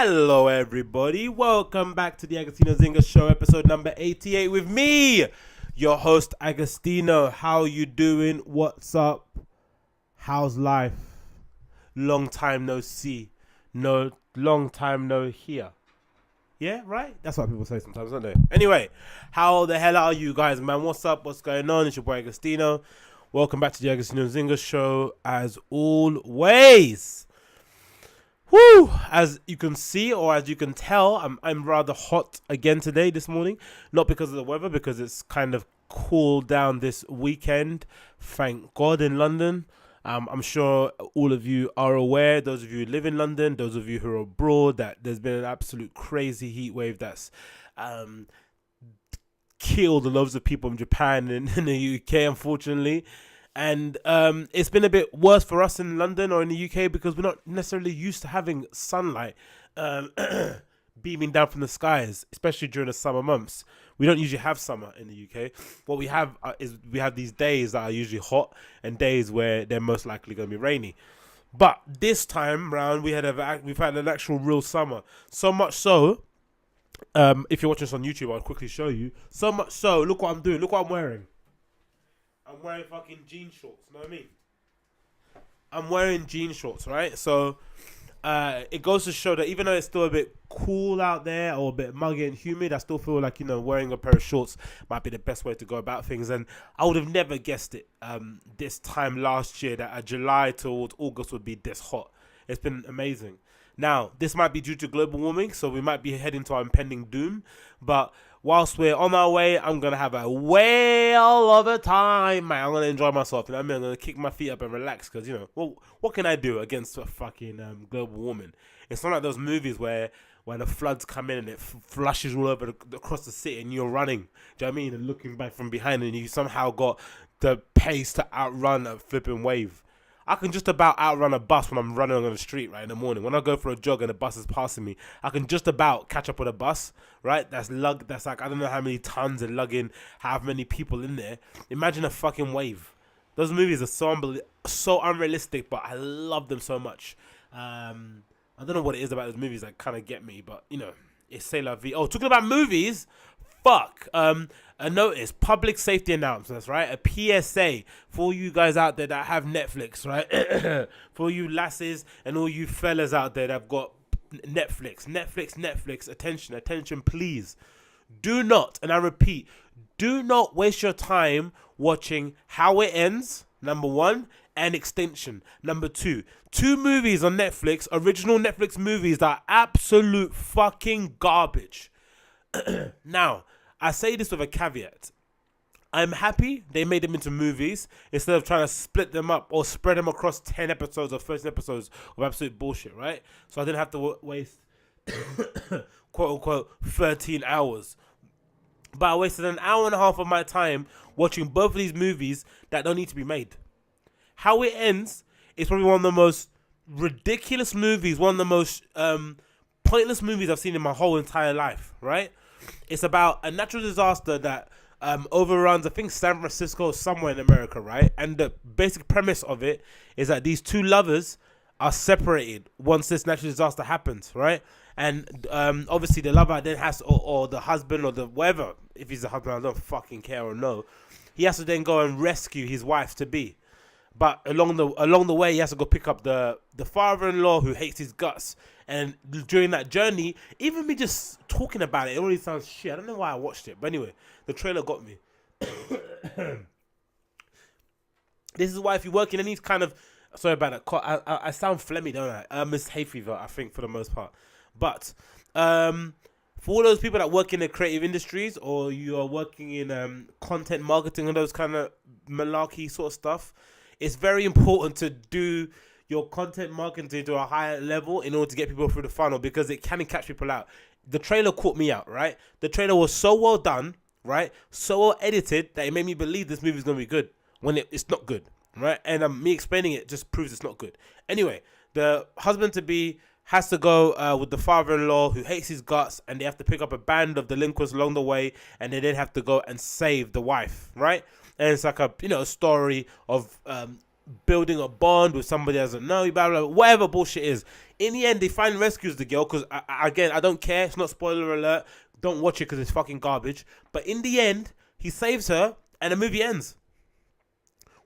Hello, everybody. Welcome back to the Agostinho Zinga Show, episode number 88 with me, your host, Agostinho. How you doing? What's up? How's life? Long time no see. Long time no hear. Yeah, right? That's what people say sometimes, don't they? Anyway, how the hell are you guys, man? What's up? What's going on? It's your boy, Agostinho. Welcome back to the Agostinho Zinga Show, as always. Woo! As you can see, or as you can tell, I'm rather hot again today, this morning. Not because of the weather, because it's kind of cooled down this weekend. Thank God, in London. I'm sure all of you are aware, those of you who live in London, those of you who are abroad, that there's been an absolute crazy heat wave that's killed loads of people in Japan and in the UK, unfortunately. And it's been a bit worse for us in London or in the UK because we're not necessarily used to having sunlight beaming down from the skies, especially during the summer months. We don't usually have summer in the UK. What we have is we have these days that are usually hot and days where they're most likely going to be rainy. But this time round, we've had an actual real summer. So much so, if you're watching this on YouTube, I'll quickly show you. So much so, look what I'm doing. Look what I'm wearing. I'm wearing fucking jean shorts, you know what I mean? I'm wearing jean shorts, right? So, it goes to show that even though it's still a bit cool out there or a bit muggy and humid, I still feel like, wearing a pair of shorts might be the best way to go about things. And I would have never guessed it this time last year that July towards August would be this hot. It's been amazing. Now, this might be due to global warming, so we might be heading to our impending doom. But whilst we're on our way, I'm going to have a whale of a time, man. I'm going to enjoy myself. You know what I mean? I'm going to kick my feet up and relax because, well, what can I do against a fucking global warming? It's not like those movies where the floods come in and it flushes all over across the city and you're running. Do you know what I mean? And looking back from behind and you somehow got the pace to outrun a flipping wave. I can just about outrun a bus when I'm running on the street, right, in the morning. When I go for a jog and the bus is passing me, I can just about catch up with a bus, right? That's like, I don't know how many tons and lugging, how many people in there. Imagine a fucking wave. Those movies are so unrealistic, but I love them so much. I don't know what it is about those movies that kind of get me, but, it's c'est la vie. Oh, talking about movies, fuck. A notice, public safety announcements, right? A PSA for you guys out there that have Netflix, right? For you lasses and all you fellas out there that have got Netflix, attention, please. Do not, and I repeat, do not waste your time watching How It Ends, number one, and Extinction, number two. Two movies on Netflix, original Netflix movies that are absolute fucking garbage. Now, I say this with a caveat. I'm happy they made them into movies instead of trying to split them up or spread them across 10 episodes or 13 episodes of absolute bullshit, right? So I didn't have to waste, quote-unquote, 13 hours. But I wasted an hour and a half of my time watching both of these movies that don't need to be made. How It Ends is probably one of the most ridiculous movies, one of the most pointless movies I've seen in my whole entire life, right? It's about a natural disaster that overruns, I think, San Francisco, somewhere in America, right? And the basic premise of it is that these two lovers are separated once this natural disaster happens, right? And obviously the lover then has, or the husband or the whatever, if he's the husband, I don't fucking care or no, he has to then go and rescue his wife to be. But along the way, he has to go pick up the father-in-law who hates his guts. And during that journey, even me just talking about it already sounds shit. I don't know why I watched it. But anyway, the trailer got me. This is why if you work in any kind of... Sorry about that. I sound phlegmy, don't I? It's hay fever, I think, for the most part. But for all those people that work in the creative industries or you are working in content marketing and those kind of malarkey sort of stuff, it's very important to do your content marketing to a higher level in order to get people through the funnel because it can catch people out. The trailer caught me out, right? The trailer was so well done, right? So well edited that it made me believe this movie is going to be good when it's not good, right? And me explaining it just proves it's not good. Anyway, the husband-to-be has to go with the father-in-law who hates his guts, and they have to pick up a band of delinquents along the way, and they then have to go and save the wife, right? And it's like a story of building a bond with somebody that doesn't know you, blah, blah, blah, whatever bullshit is. In the end, they finally rescues the girl because, again, I don't care. It's not spoiler alert. Don't watch it because it's fucking garbage. But in the end, he saves her and the movie ends.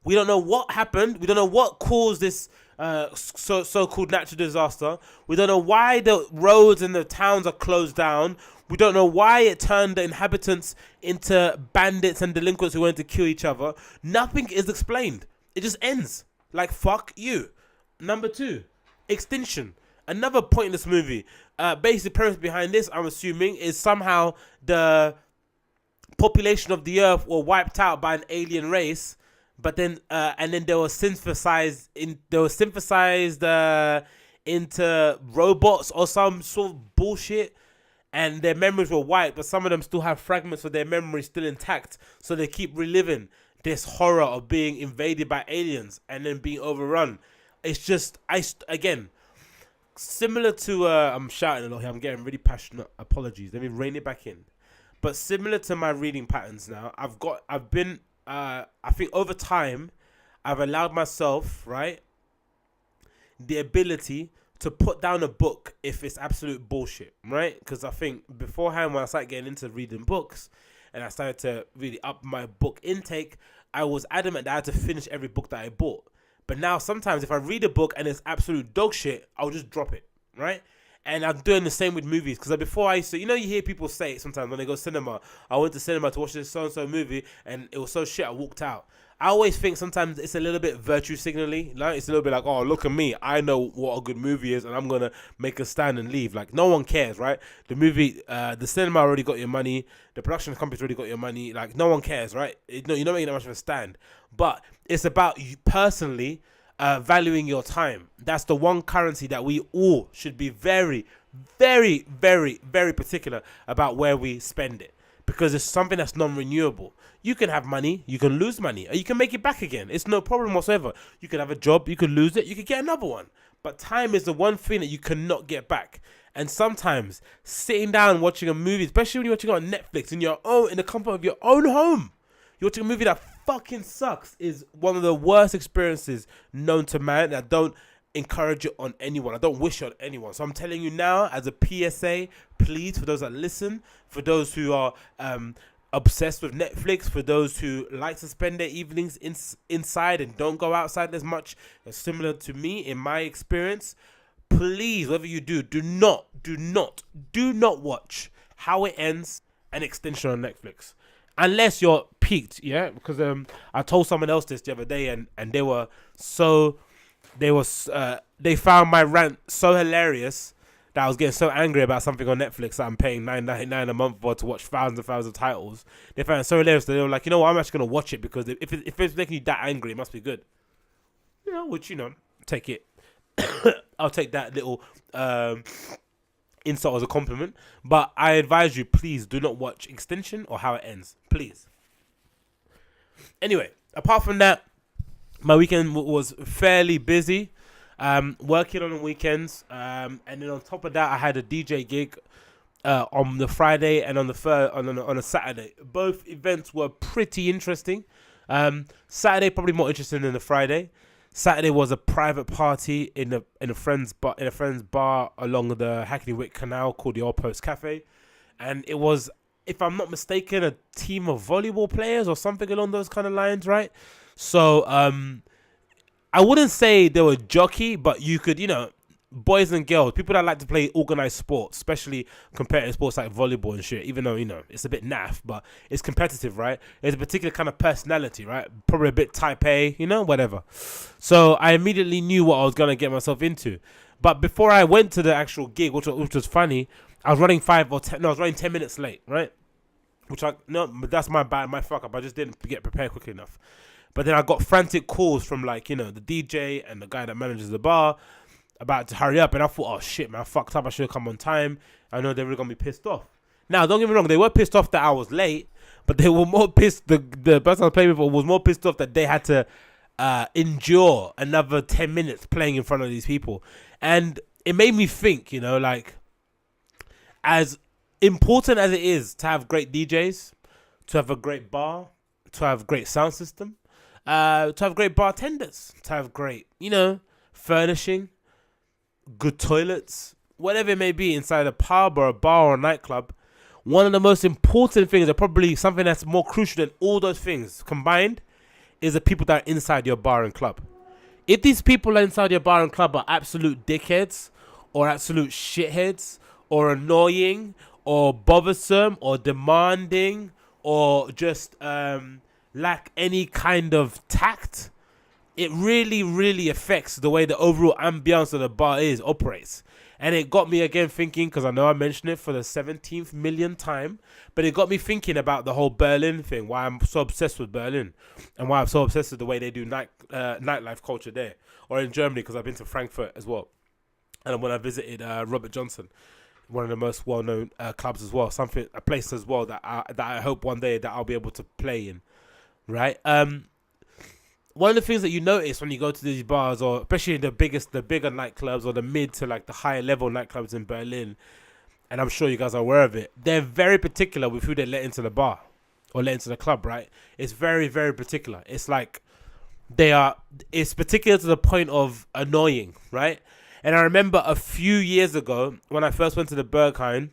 We don't know what happened. We don't know what caused this so-called natural disaster. We don't know why the roads and the towns are closed down. We don't know why it turned the inhabitants into bandits and delinquents who wanted to kill each other. Nothing is explained. It just ends. Like, fuck you. Number 2, Extinction. Another pointless movie. Basic premise behind this, I'm assuming, is somehow the population of the Earth were wiped out by an alien race, but then and then they were synthesized into robots or some sort of bullshit, and their memories were wiped, but some of them still have fragments of their memory still intact, so they keep reliving this horror of being invaded by aliens and then being overrun. It's just, again, similar to, I'm shouting a lot here, I'm getting really passionate, apologies, let me rein it back in. But similar to my reading patterns now, I think over time, I've allowed myself, right, the ability to put down a book if it's absolute bullshit, right? Because I think beforehand, when I started getting into reading books and I started to really up my book intake, I was adamant that I had to finish every book that I bought. But now sometimes if I read a book and it's absolute dog shit, I'll just drop it, right? And I'm doing the same with movies. Because before I used to, you hear people say it sometimes when they go cinema. I went to cinema to watch this so-and-so movie and it was so shit I walked out. I always think sometimes it's a little bit virtue signaling. Like, it's a little bit like, oh, look at me. I know what a good movie is and I'm going to make a stand and leave. Like, no one cares, right? The movie, the cinema already got your money. The production company's already got your money. Like, no one cares, right? You're not making that much of a stand. But it's about you personally valuing your time. That's the one currency that we all should be very, very, very, very particular about where we spend it. Because it's something that's non-renewable. You can have money, you can lose money, or you can make it back again. It's no problem whatsoever. You can have a job, you can lose it, you can get another one. But time is the one thing that you cannot get back. And sometimes sitting down watching a movie, especially when you're watching it on Netflix in the comfort of your own home, you're watching a movie that fucking sucks, is one of the worst experiences known to man. And I don't encourage it on anyone. I don't wish it on anyone. So I'm telling you now, as a PSA, please, for those that listen, for those who are obsessed with Netflix, for those who like to spend their evenings inside and don't go outside as much, similar to me in my experience, please, whatever you do, do not watch How It Ends and Extinction on Netflix. Unless you're peaked, yeah? Because I told someone else this the other day and they found my rant so hilarious that I was getting so angry about something on Netflix that I'm paying $9.99 a month for to watch thousands and thousands of titles. They found it so hilarious that they were like, you know what, I'm actually going to watch it because if it's making you that angry, it must be good. Which, take it. I'll take that little insult as a compliment. But I advise you, please do not watch Extinction or How It Ends. Please. Anyway, apart from that, my weekend was fairly busy. Working on the weekends, and then on top of that, I had a DJ gig on the Friday and on a Saturday. Both events were pretty interesting. Saturday probably more interesting than the Friday. Saturday was a private party in a friend's bar along the Hackney Wick Canal called the All Post Cafe, and it was, if I'm not mistaken, a team of volleyball players or something along those kind of lines, right? So I wouldn't say they were jockey, but you could, boys and girls, people that like to play organized sports, especially competitive sports like volleyball and shit, even though, it's a bit naff, but it's competitive, right? There's a particular kind of personality, right? Probably a bit type A, whatever. So I immediately knew what I was going to get myself into. But before I went to the actual gig, which was funny, I was running 10 minutes late, right? But that's my fuck up. I just didn't get prepared quickly enough. But then I got frantic calls from the DJ and the guy that manages the bar about to hurry up. And I thought, oh shit, man, I fucked up. I should have come on time. I know they were going to be pissed off. Now, don't get me wrong. They were pissed off that I was late, but they were more pissed. The person I was playing with was more pissed off that they had to endure another 10 minutes playing in front of these people. And it made me think, as important as it is to have great DJs, to have a great bar, to have great sound system, to have great bartenders, to have great, furnishing. good toilets, whatever it may be inside a pub or a bar or a nightclub, one of the most important things, or probably something that's more crucial than all those things combined, is the people that are inside your bar and club. If these people inside your bar and club are absolute dickheads or absolute shitheads or annoying or bothersome or demanding or just lack any kind of tact, it really, really affects the way the overall ambience of the bar operates. And it got me again thinking, because I know I mentioned it for the 17th million time, but it got me thinking about the whole Berlin thing, why I'm so obsessed with Berlin, and why I'm so obsessed with the way they do nightlife culture there, or in Germany, because I've been to Frankfurt as well. And when I visited Robert Johnson, one of the most well-known clubs as well, a place as well that I hope one day that I'll be able to play in, right? One of the things that you notice when you go to these bars, or especially the bigger nightclubs or the mid to like the higher level nightclubs in Berlin, and I'm sure you guys are aware of it, they're very particular with who they let into the bar or let into the club, right? It's very, very particular. It's like it's particular to the point of annoying, right? And I remember a few years ago when I first went to the Burkhard,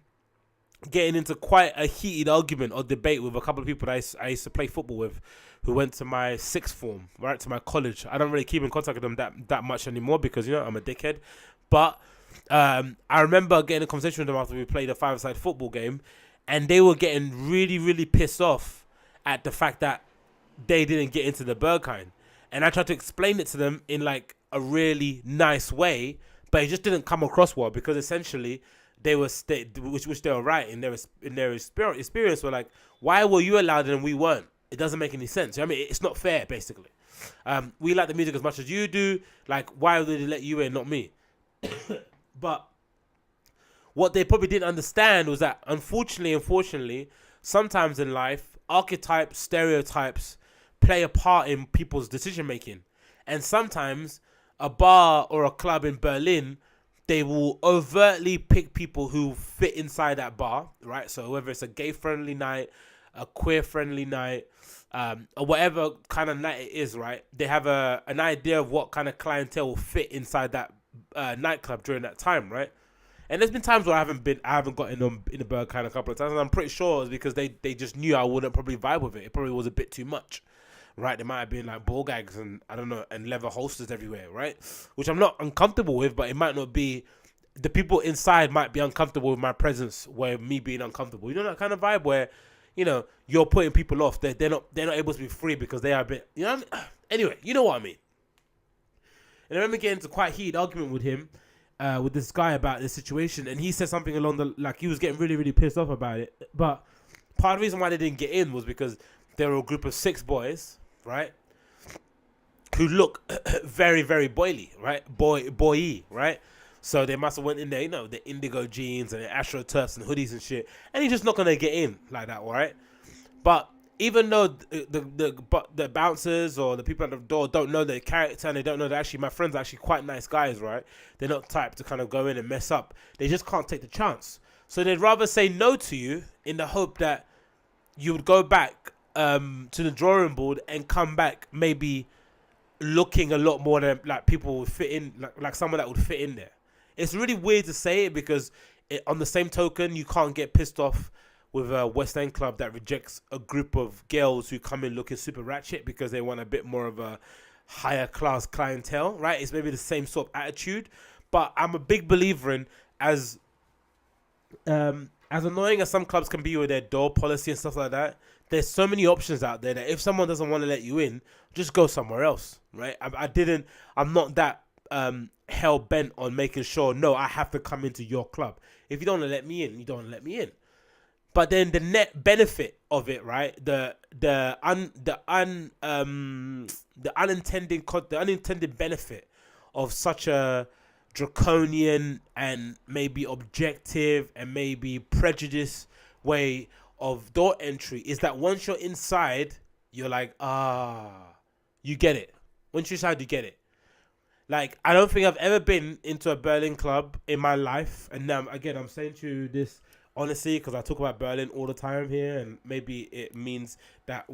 getting into quite a heated argument or debate with a couple of people that I used to play football with, who went to my sixth form, right, to my college. I don't really keep in contact with them that much anymore because, I'm a dickhead. But I remember getting a conversation with them after we played a five-a-side football game, and they were getting really, really pissed off at the fact that they didn't get into the Berghain. And I tried to explain it to them in like a really nice way, but it just didn't come across well, because essentially they were which they were right in their experience were like, why were you allowed and we weren't? It doesn't make any sense. I mean, it's not fair, basically. We like the music as much as you do. Like, why did they let you in, not me? But what they probably didn't understand was that, unfortunately, sometimes in life, archetypes, stereotypes play a part in people's decision making. And sometimes a bar or a club in Berlin, they will overtly pick people who fit inside that bar, right? So whether it's a gay-friendly night, a queer-friendly night, or whatever kind of night it is, right? They have an idea of what kind of clientele will fit inside that nightclub during that time, right? And there's been times where I haven't gotten in the Berghain a couple of times, and I'm pretty sure it's because they just knew I wouldn't probably vibe with it. It probably was a bit too much, right? There might have been like ball gags and I don't know, and leather holsters everywhere, right? Which I'm not uncomfortable with, but it might not be. The people inside might be uncomfortable with my presence, where me being uncomfortable. You know, that kind of vibe where, you're putting people off. They're not able to be free because they are a bit, Anyway, you know what I mean. And I remember getting into quite a heated argument with him, with this guy about this situation, and he said something along he was getting really, really pissed off about it. But part of the reason why they didn't get in was because they were a group of 6 boys, right, who look very, very boily, right, boy-y, right. So they must have went in there, the indigo jeans and the Astro Turfs and hoodies and shit. And he's just not gonna get in like that, all right? But even though the bouncers or the people at the door don't know their character, and they don't know that actually my friends are actually quite nice guys, right? They're not type to kind of go in and mess up. They just can't take the chance. So they'd rather say no to you in the hope that you would go back to the drawing board and come back maybe looking a lot more than like people would fit in, like someone that would fit in there. It's really weird to say it because on the same token, you can't get pissed off with a West End club that rejects a group of girls who come in looking super ratchet because they want a bit more of a higher class clientele, right? It's maybe the same sort of attitude, but I'm a big believer in as annoying as some clubs can be with their door policy and stuff like that, there's so many options out there that if someone doesn't want to let you in, just go somewhere else, right? I'm not that hell bent on making sure, no, I have to come into your club. If you don't want to let me in, you don't want to let me in. But then the net benefit of it, right? The unintended benefit of such a draconian and maybe objective and maybe prejudice way of door entry is that once you're inside, you're like, you get it. Once you're inside, you get it. Like, I don't think I've ever been into a Berlin club in my life. And now, again, I'm saying to you this honestly because I talk about Berlin all the time here. And maybe it means that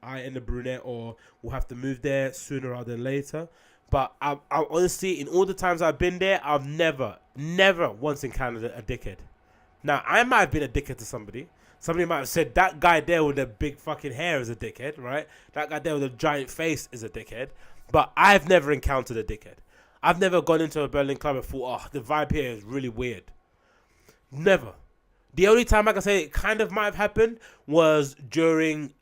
I and the brunette will have to move there sooner rather than later. But I honestly, in all the times I've been there, I've never once encountered a dickhead. Now, I might have been a dickhead to somebody. Somebody might have said, that guy there with the big fucking hair is a dickhead, right? That guy there with a giant face is a dickhead. But I've never encountered a dickhead. I've never gone into a Berlin club and thought, oh, the vibe here is really weird. Never. The only time I can say it kind of might have happened was during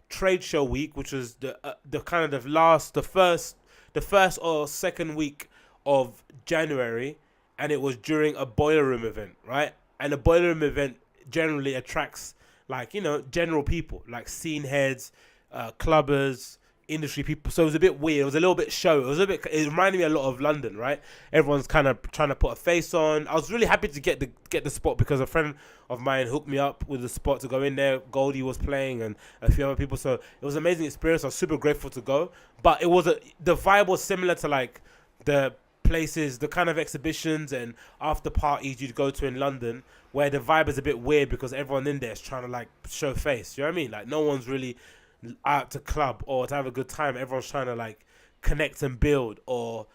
trade show week, which was the kind of the first or second week of January, and it was during a boiler room event, right? And a boiler room event generally attracts, like, you know, general people, like scene heads, clubbers, industry people. So it was a bit weird. It was a little bit show. It reminded me a lot of London, right? Everyone's kind of trying to put a face on. I was really happy to get the spot because a friend of mine hooked me up with the spot to go in there. Goldie was playing and a few other people. So it was an amazing experience. I was super grateful to go. But it was the vibe was similar to like the places, the kind of exhibitions and after parties you'd go to in London, where the vibe is a bit weird because everyone in there is trying to like show face. You know what I mean? Like no one's really out to club or to have a good time. Everyone's trying to like connect and build or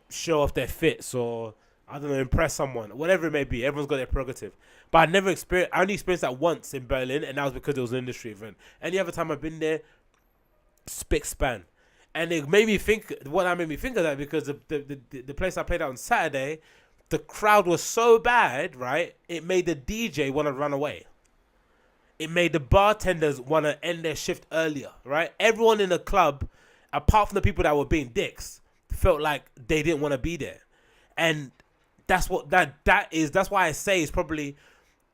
show off their fits or I don't know, impress someone, whatever it may be. Everyone's got their prerogative. But I only experienced that once in Berlin, and that was because it was an industry event. Any other time I've been there, spick span. And it made me think, what made me think of that, because the place I played out on Saturday, the crowd was so bad, right? It made the DJ want to run away. It made the bartenders want to end their shift earlier, right? Everyone in the club, apart from the people that were being dicks, felt like they didn't want to be there. And that's what that's why I say it's probably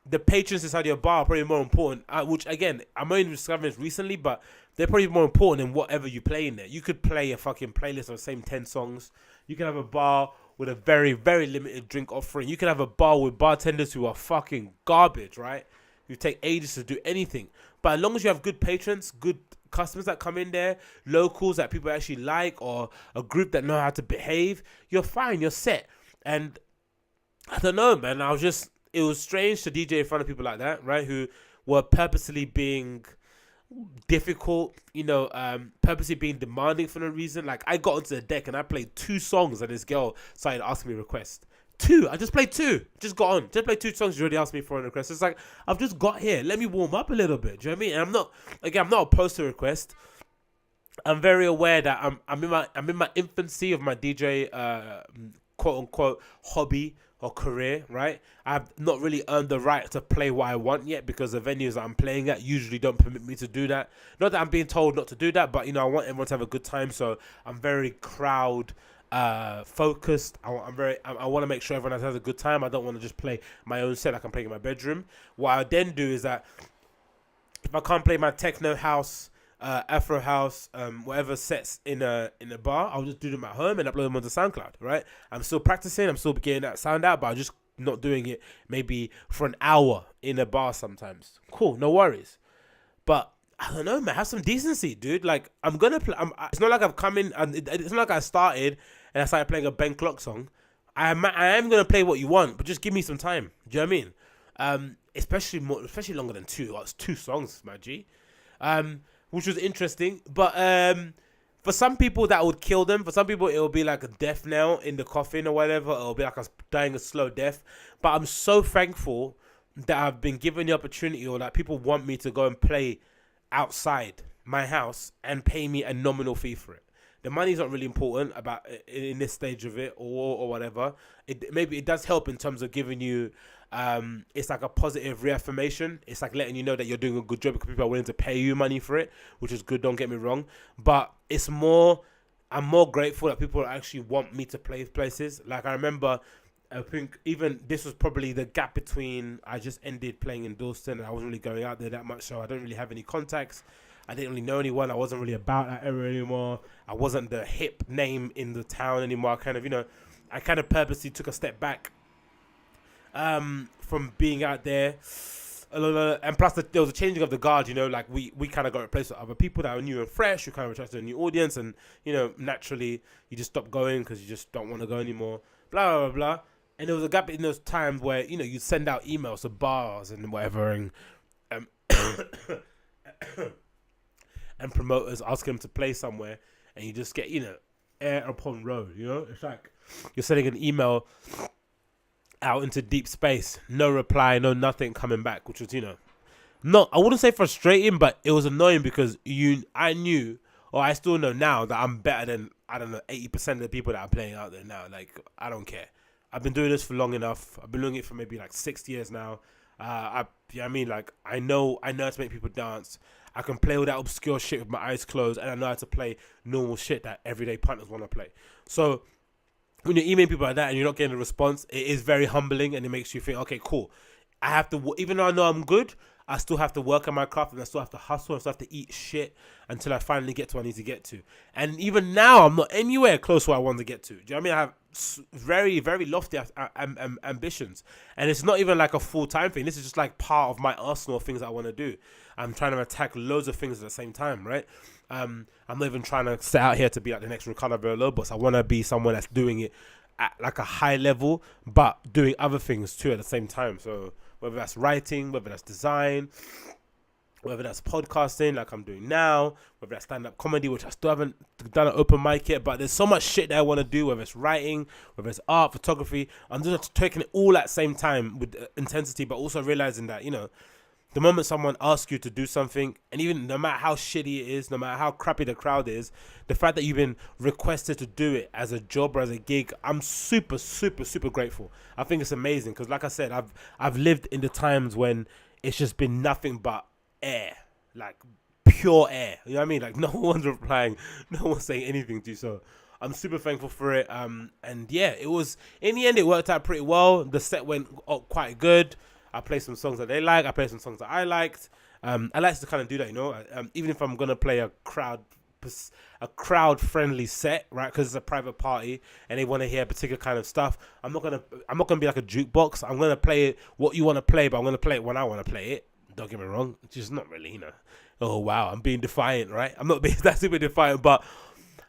the patrons inside your bar are probably more important, which again, I'm only discovering this recently, but they're probably more important than whatever you play in there. You could play a fucking playlist of the same 10 songs. You can have a bar with a very, very limited drink offering. You can have a bar with bartenders who are fucking garbage, right? Who take ages to do anything. But as long as you have good patrons, good customers that come in there, locals that people actually like, or a group that know how to behave, you're fine, you're set. And I don't know, man, it was strange to DJ in front of people like that, right? Who were purposely being difficult, purposely being demanding for no reason. Like, I got onto the deck and I played 2 songs and this girl started asking me requests. 2. I just played 2. Just got on. Just played 2 songs. You already asked me for a request. It's like, I've just got here. Let me warm up a little bit. Do you know what I mean? And I'm not opposed to request. I'm very aware that I'm in my infancy of my DJ quote unquote hobby or career, right? I've not really earned the right to play what I want yet because the venues that I'm playing at usually don't permit me to do that. Not that I'm being told not to do that, but I want everyone to have a good time, so I'm very crowd focused. I want to make sure everyone has a good time. I don't want to just play my own set like I'm playing in my bedroom. What I then do is that if I can't play my techno house, Afro house, whatever sets in a bar, I'll just do them at home and upload them onto SoundCloud, right? I'm still practicing, I'm still getting that sound out, but I'm just not doing it maybe for an hour in a bar sometimes. Cool, no worries. But I don't know, man, have some decency, dude. Like, I'm gonna play. It's not like I've come in and it's not like I started and I started playing a Ben Clock song. I am gonna play what you want, but just give me some time. Do you know what I mean? Especially longer than 2. It's 2 songs, my G. Which was interesting, but for some people that would kill them. For some people it will be like a death knell in the coffin or whatever. It'll be like dying a slow death. But I'm so thankful that I've been given the opportunity, or that people want me to go and play outside my house and pay me a nominal fee for it. The money's not really important about in this stage of it or whatever. Maybe it does help in terms of giving you. It's like a positive reaffirmation. It's like letting you know that you're doing a good job because people are willing to pay you money for it, which is good, don't get me wrong. But I'm more grateful that people actually want me to play places. Like, I remember, I think even this was probably the gap between I just ended playing in Dalston and I wasn't really going out there that much, so I don't really have any contacts. I didn't really know anyone. I wasn't really about that area anymore. I wasn't the hip name in the town anymore. I kind of purposely took a step back from being out there, and plus there was a changing of the guard. Like we kind of got replaced with other people that were new and fresh, who kind of attracted a new audience, and naturally you just stop going because you just don't want to go anymore. Blah blah blah. And there was a gap in those times where you send out emails to bars and whatever, and and promoters asking them to play somewhere, and you just get air upon road. You know, it's like you're sending an email out into deep space, no reply, no nothing coming back, which was, you know, not, I wouldn't say frustrating, but it was annoying because I knew, or I still know now, that I'm better than, I don't know, 80% of the people that are playing out there now. Like, I don't care. I've been doing this for long enough. I've been doing it for maybe like 6 years now. I mean, like, I know how to make people dance. I can play all that obscure shit with my eyes closed, and I know how to play normal shit that everyday punters want to play. So when you're emailing people like that and you're not getting a response, it is very humbling, and it makes you think, okay, cool. I have to, even though I know I'm good, I still have to work on my craft, and I still have to hustle, and I still have to eat shit until I finally get to what I need to get to. And even now, I'm not anywhere close to what I want to get to. Do you know what I mean? I have very, very lofty ambitions, and it's not even like a full-time thing. This is just like part of my arsenal of things that I want to do. I'm trying to attack loads of things at the same time, right? I'm not even trying to set out here to be like the next Ricardo Villalobos. I want to be someone that's doing it at like a high level, but doing other things too at the same time. So whether that's writing, whether that's design, whether that's podcasting like I'm doing now, whether that's stand-up comedy, which I still haven't done an open mic yet, but there's so much shit that I want to do, whether it's writing, whether it's art, photography. I'm just taking it all at the same time with intensity, but also realizing that, you know, the moment someone asks you to do something, and even no matter how shitty it is, no matter how crappy the crowd is, the fact that you've been requested to do it as a job or as a gig, I'm super, super, super grateful. I think it's amazing because, like I said, I've lived in the times when it's just been nothing but air, like pure air. You know what I mean? Like no one's replying, no one's saying anything to you. So I'm super thankful for it. And yeah, it was, in the end, it worked out pretty well. The set went quite good. I played some songs that they like. I played some songs that I liked. I like to kind of do that, you know. Even if I'm gonna play a crowd-friendly set, right? Because it's a private party and they want to hear a particular kind of stuff. I'm not gonna be like a jukebox. I'm gonna play it what you want to play, but I'm gonna play it when I want to play it. Don't get me wrong. It's just not really, you know. Oh wow, I'm being defiant, right? I'm not being that super defiant, but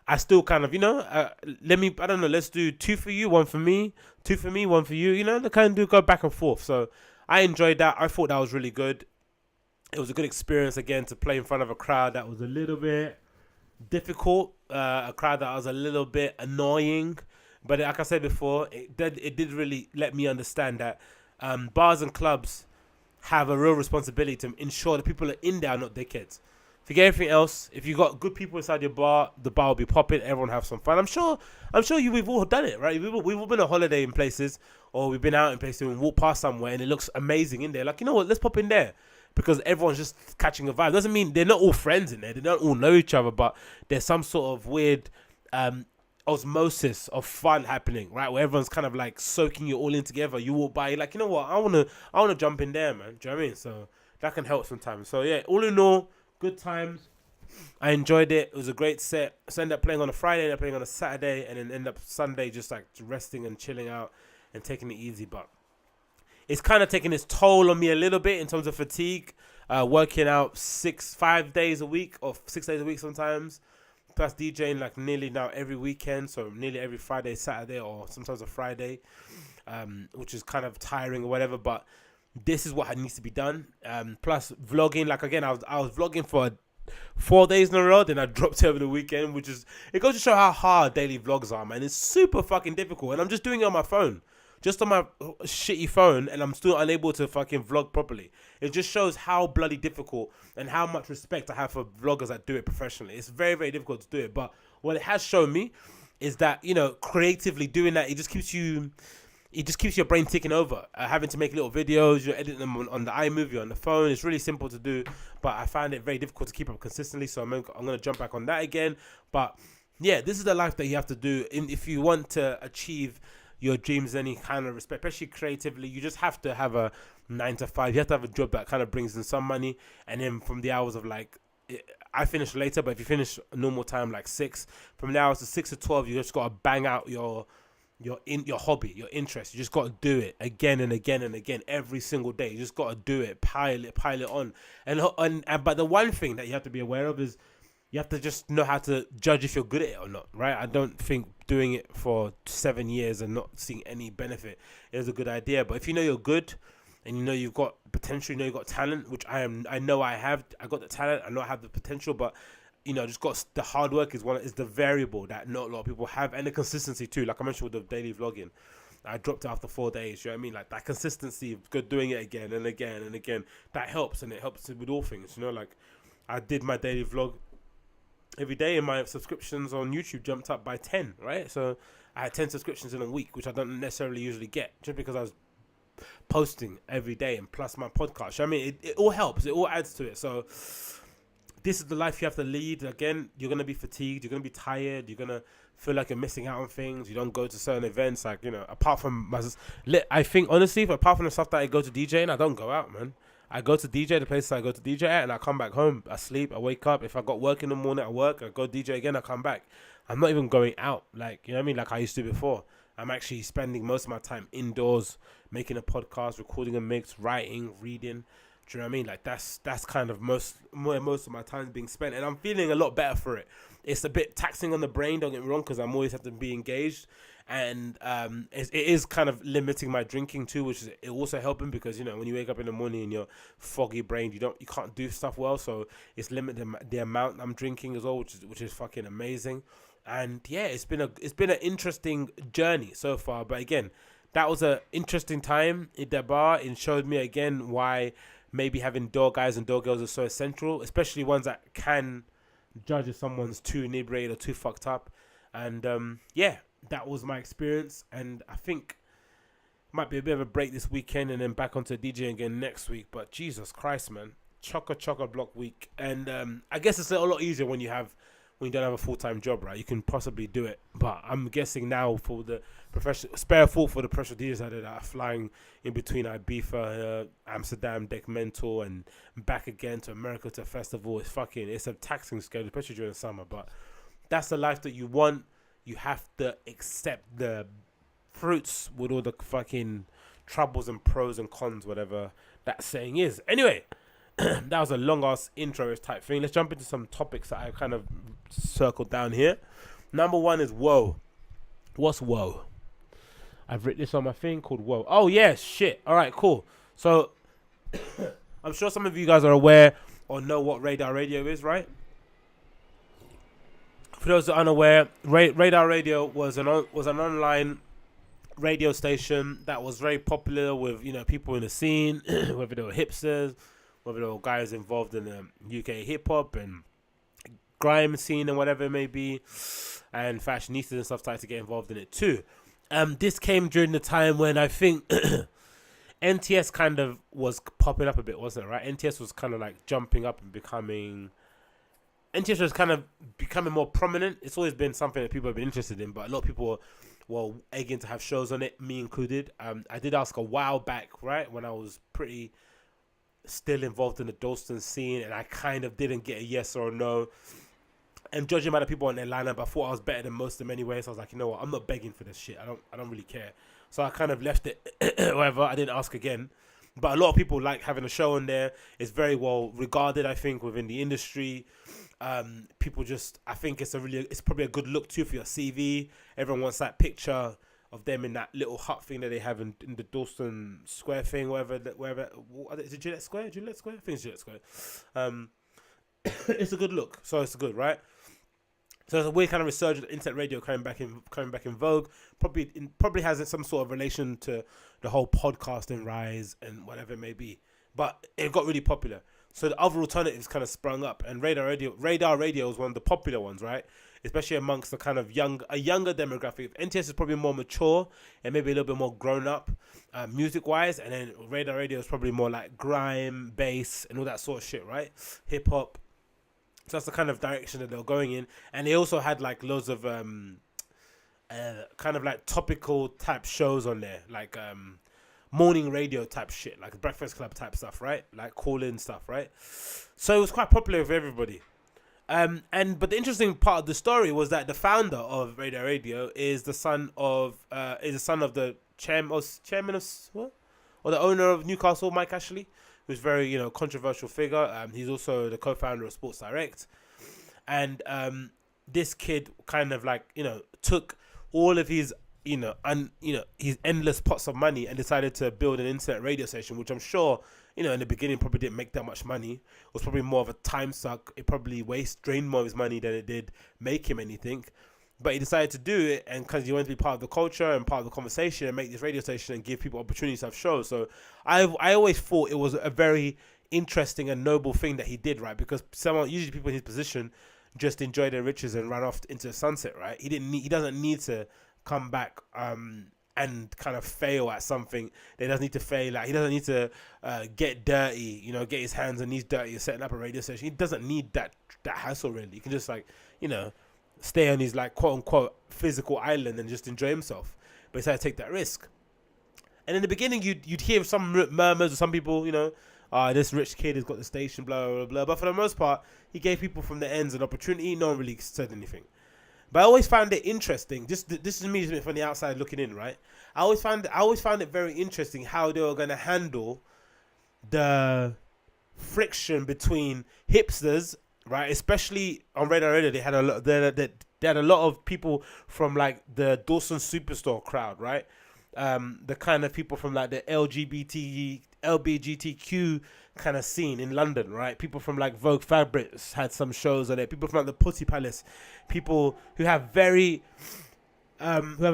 I still kind of, you know, I don't know. Let's do 2 for you, 1 for me, 2 for me, 1 for you. You know, they kind of go back and forth. So I enjoyed that. I thought that was really good. It was a good experience, again, to play in front of a crowd that was a little bit difficult, a crowd that was a little bit annoying. But like I said before, it did really let me understand that bars and clubs have a real responsibility to ensure that people are in there are not dickheads. Forget everything else. If you got good people inside your bar, the bar will be popping. Everyone have some fun. I'm sure we've all done it, right? We've all been on holiday in places, or we've been out in places and walk past somewhere and it looks amazing in there. Like, you know what? Let's pop in there because everyone's just catching a vibe. Doesn't mean they're not all friends in there. They don't all know each other, but there's some sort of weird osmosis of fun happening, right? Where everyone's kind of like soaking you all in together. You walk by, you're like, you know what? I wanna jump in there, man. Do you know what I mean? So that can help sometimes. So yeah, all in all, good times. I enjoyed it. It was a great set. So I ended up playing on a Friday, ended up playing on a Saturday, and then end up Sunday just like resting and chilling out and taking it easy. But it's kind of taking its toll on me a little bit in terms of fatigue. Working out 5 days a week or 6 days a week sometimes. Plus DJing like nearly now every weekend, so nearly every Friday, Saturday, or sometimes a Friday, which is kind of tiring or whatever. But this is what needs to be done. Plus vlogging, like again, I was vlogging for 4 days in a row, then I dropped it over the weekend, which is, it goes to show how hard daily vlogs are, man. It's super fucking difficult, and I'm just doing it on my phone. Just on my shitty phone, and I'm still unable to fucking vlog properly. It just shows how bloody difficult and how much respect I have for vloggers that do it professionally. It's very, very difficult to do it. But what it has shown me is that, you know, creatively doing that, it just keeps your brain ticking over. Having to make little videos, you're editing them on the iMovie, on the phone. It's really simple to do, but I find it very difficult to keep up consistently. So I'm going to jump back on that again. But yeah, this is the life that you have to do. If you want to achieve your dreams, any kind of respect, especially creatively, you just have to have a 9 to 5. You have to have a job that kind of brings in some money, and then from the hours of like, I finish later, but if you finish normal time like 6, from the hours of 6 to 12, you just got to bang out your hobby, your interest. You just got to do it again and again and again every single day. You just got to do it, pile it on, and but the one thing that you have to be aware of is you have to just know how to judge if you're good at it or not, right? I don't think doing it for 7 years and not seeing any benefit is a good idea. But if you know you're good and you know you've got potential, you know you've got talent, which I know I have. I got the talent. I know I have the potential, but just got the hard work is the variable that not a lot of people have, and the consistency too. Like I mentioned with the daily vlogging, I dropped it after 4 days. You know what I mean? Like that consistency of good doing it again and again and again, that helps, and it helps with all things. Like I did my daily vlog every day, and my subscriptions on YouTube jumped up by 10. Right, so I had 10 subscriptions in a week, which I don't necessarily usually get, just because I was posting every day, and plus my podcast. You know what I mean, it all helps. It all adds to it. So this is the life you have to lead. Again, you're going to be fatigued. You're going to be tired. You're going to feel like you're missing out on things. You don't go to certain events. Like, apart from I think, honestly, apart from the stuff that I go to DJ, and I don't go out, man. I go to DJ, the places I go to DJ at, and I come back home. I sleep. I wake up. If I got work in the morning, I work. I go DJ again. I come back. I'm not even going out. Like, you know what I mean? Like I used to before. I'm actually spending most of my time indoors, making a podcast, recording a mix, writing, reading. Do you know what I mean? Like that's kind of most of my time is being spent, and I'm feeling a lot better for it. It's a bit taxing on the brain, don't get me wrong, because I'm always have to be engaged, and it is kind of limiting my drinking too, which is also helping, because when you wake up in the morning and you're foggy brained, you can't do stuff well, so it's limiting the amount I'm drinking as well, which is fucking amazing. And yeah, it's been an interesting journey so far, but again, that was an interesting time in the bar. It showed me again why maybe having door guys and door girls is so essential, especially ones that can judge if someone's too inebriated or too fucked up. And yeah, that was my experience. And I think it might be a bit of a break this weekend and then back onto DJing again next week. But Jesus Christ, man, chocker block week. And I guess it's a lot easier when you don't have a full-time job, right? You can possibly do it. But I'm guessing now for the spare thought for the professional DJs that are flying in between Ibiza, Amsterdam, Deck Mental, and back again to America to a festival. It's a taxing schedule, especially during the summer. But that's the life that you want. You have to accept the fruits with all the fucking troubles and pros and cons, whatever that saying is. Anyway, that was a long-ass intro type thing. Let's jump into some topics that I kind of circled down here. Number one is woe. What's woe? I've written this on my thing called woe. Oh, yeah, shit. All right, cool. So, I'm sure some of you guys are aware or know what Radar Radio is, right? For those that are unaware, Radar Radio was an online radio station that was very popular with, people in the scene, whether they were hipsters, whether they were guys involved in the UK hip-hop and grime scene and whatever it may be, and fashionistas and stuff started to get involved in it too. This came during the time when I think NTS kind of was popping up a bit, wasn't it, right? NTS was kind of like jumping up and becoming more prominent. It's always been something that people have been interested in, but a lot of people were egging to have shows on it, me included. I did ask a while back, right, when I was pretty still involved in the Dalston scene, and I kind of didn't get a yes or a no. And judging by the people on their lineup, I thought I was better than most of them anyway. So I was like, you know what, I'm not begging for this shit. I don't really care. So I kind of left it. Whatever. I didn't ask again. But a lot of people like having a show on there. It's very well regarded, I think, within the industry. People I think it's probably a good look too for your CV. Everyone wants that picture of them in that little hut thing that they have in the Dalston Square thing, wherever. Is it Gillette Square? I think it's Gillette Square. It's a good look, so it's good, right? So it's a weird kind of resurgence of internet radio coming back in vogue. Probably has some sort of relation to the whole podcasting rise and whatever it may be. But it got really popular. So the other alternatives kind of sprung up, and Radar Radio was one of the popular ones, right? Especially amongst the kind of a younger demographic. NTS is probably more mature and maybe a little bit more grown up, music-wise, and then Radar Radio is probably more like grime, bass, and all that sort of shit, right? Hip hop. So that's the kind of direction that they were going in, and they also had like loads of kind of like topical type shows on there, like morning radio type shit, like Breakfast Club type stuff, right? Like call-in stuff, right? So it was quite popular with everybody. But the interesting part of the story was that the founder of Radar Radio is the son of the chairman of what? Or the owner of Newcastle, Mike Ashley, who's very controversial figure. He's also the co-founder of Sports Direct, and this kid kind of like took all of his his endless pots of money and decided to build an internet radio station, which I'm sure, in the beginning probably didn't make that much money. It was probably more of a time suck. It probably drained more of his money than it did make him anything. But he decided to do it, and because he wanted to be part of the culture and part of the conversation and make this radio station and give people opportunities to have shows. So I always thought it was a very interesting and noble thing that he did, right? Because usually people in his position just enjoy their riches and run off into the sunset, right? He doesn't need to come back and kind of fail at something. He doesn't need to fail at. He doesn't need to get dirty, get his hands and knees dirty setting up a radio station. He doesn't need that hassle really. He can just stay on his quote unquote physical island and just enjoy himself. But he decided to take that risk. And in the beginning, you'd hear some murmurs of some people, this rich kid has got the station, blah, blah, blah. But for the most part, he gave people from the ends an opportunity. No one really said anything. But I always found it interesting. This is me from the outside looking in, right? I always found it very interesting how they were going to handle the friction between hipsters, right? Especially on Radio, they had a lot. They had a lot of people from the Dawson Superstore crowd, right? The kind of people from the LBGTQ kind of scene in London, right? People from Vogue Fabrics had some shows on it. People from the Pussy Palace, people who have people who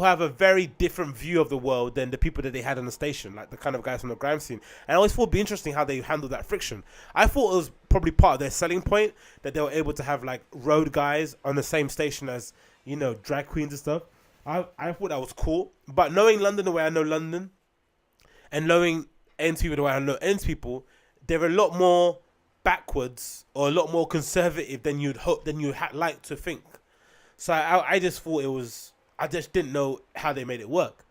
have a very different view of the world than the people that they had on the station, like the kind of guys from the grime scene. And I always thought it'd be interesting how they handled that friction. I thought it was probably part of their selling point that they were able to have road guys on the same station as drag queens and stuff. I thought that was cool. But knowing London the way I know London, and knowing ends people the way I know ends people, they're a lot more backwards or a lot more conservative than you'd hope, than you like to think. So I just thought I just didn't know how they made it work.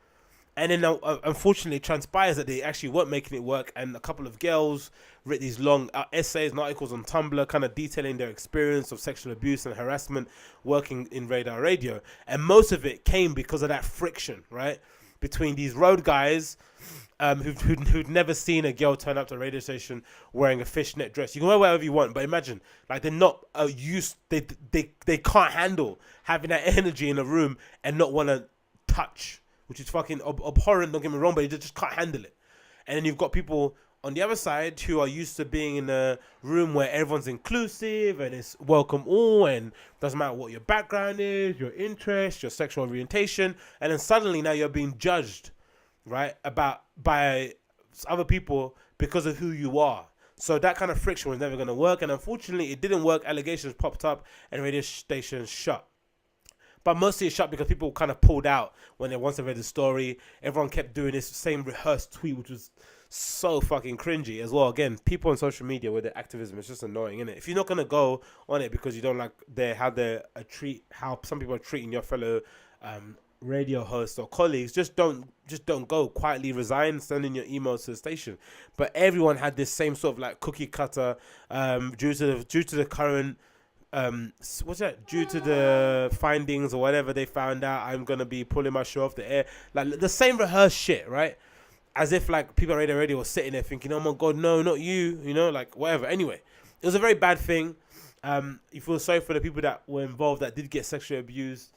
And then unfortunately it transpires that they actually weren't making it work, and a couple of girls wrote these long essays and articles on Tumblr kind of detailing their experience of sexual abuse and harassment working in radar radio. And most of it came because of that friction, right? Between these road guys who'd never seen a girl turn up to a radio station wearing a fishnet dress. You can wear whatever you want, but imagine, they're not used, they can't handle having that energy in a room and not want to touch, which is fucking abhorrent, don't get me wrong, but you just can't handle it. And then you've got people on the other side who are used to being in a room where everyone's inclusive and it's welcome all, and doesn't matter what your background is, your interest, your sexual orientation, and then suddenly now you're being judged, right, by other people because of who you are. So that kind of friction was never going to work, and unfortunately it didn't work. Allegations popped up and radio stations shut. But mostly it shut because people kind of pulled out when they once read the story. Everyone kept doing this same rehearsed tweet, which was so fucking cringy as well. Again, people on social media with their activism, it's just annoying, isn't it? If you're not gonna go on it because you don't like how some people are treating your fellow radio hosts or colleagues, just don't go. Quietly resign, send in your emails to the station. But everyone had this same sort of cookie cutter due to the current. Due to the findings or whatever they found out, I'm gonna be pulling my show off the air, the same rehearsed shit, right? As if people at radio were sitting there thinking, oh my god, no, not you, whatever. Anyway, it was a very bad thing. You feel sorry for the people that were involved that did get sexually abused,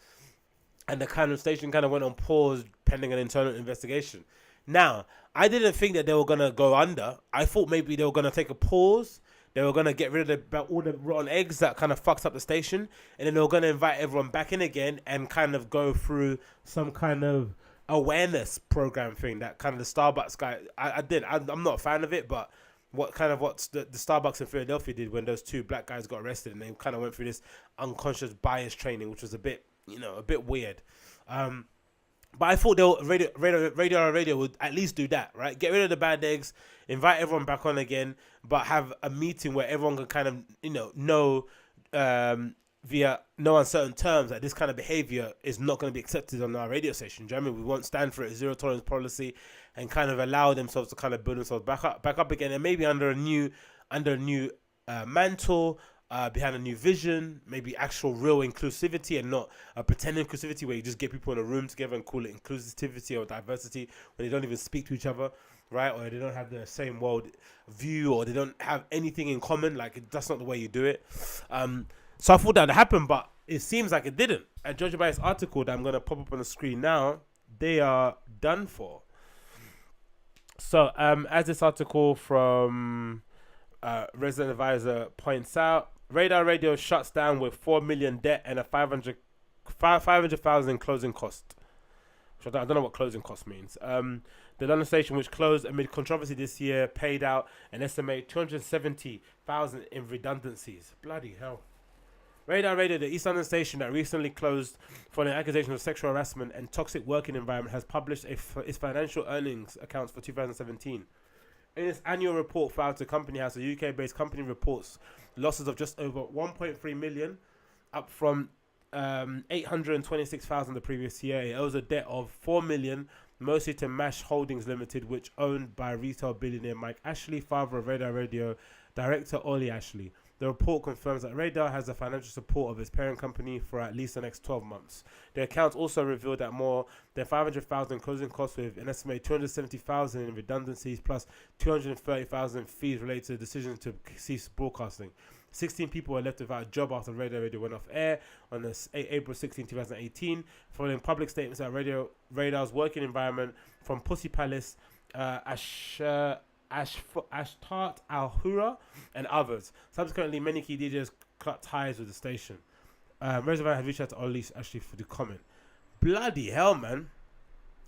and the kind of station kind of went on pause pending an internal investigation. Now, I didn't think that they were gonna go under. I thought maybe they were gonna take a pause. They were going to get rid of all the rotten eggs that kind of fucks up the station. And then they were going to invite everyone back in again and kind of go through some kind of awareness program thing that kind of the Starbucks guy... I'm not a fan of it, but what the Starbucks in Philadelphia did when those two black guys got arrested, and they kind of went through this unconscious bias training, which was a bit weird. But I thought radio would at least do that, right? Get rid of the bad eggs, invite everyone back on again, but have a meeting where everyone can kind of, know via no uncertain terms that this kind of behavior is not going to be accepted on our radio station. Do you know what I mean? We won't stand for it, zero tolerance policy, and kind of allow themselves to kind of build themselves back up again, and maybe under a new mantle, behind a new vision, maybe actual real inclusivity and not a pretend inclusivity where you just get people in a room together and call it inclusivity or diversity when they don't even speak to each other, right? Or they don't have the same world view, or they don't have anything in common. That's not the way you do it. So I thought that would happen, but it seems like it didn't. And judging by this article that I'm going to pop up on the screen now, they are done for. So as this article from Resident Advisor points out, Radar Radio shuts down with 4 million debt and a 500,000 closing cost. I don't know what closing cost means. The London station, which closed amid controversy this year, paid out an estimated 270,000 in redundancies. Bloody hell. Radar Radio, the East London station that recently closed for an accusation of sexual harassment and toxic working environment, has published its financial earnings accounts for 2017. In its annual report filed to Company House, a UK-based company reports losses of just over 1.3 million, up from 826,000 the previous year. It owes a debt of 4 million, mostly to Mash Holdings Limited, which owned by retail billionaire Mike Ashley, father of Radar Radio director Ollie Ashley. The report confirms that Radar has the financial support of its parent company for at least the next 12 months. The accounts also revealed that more than 500,000 closing costs, with an estimated 270,000 in redundancies plus 230,000 fees related to the decision to cease broadcasting. 16 people were left without a job after Radar Radio went off air on April 16, 2018, following public statements that Radar's working environment from Pussy Palace, Ashtat Al-Hura, and others. Subsequently, many key DJs cut ties with the station. Reservoir had reached out to Ollie Ashley for the comment. Bloody hell, man.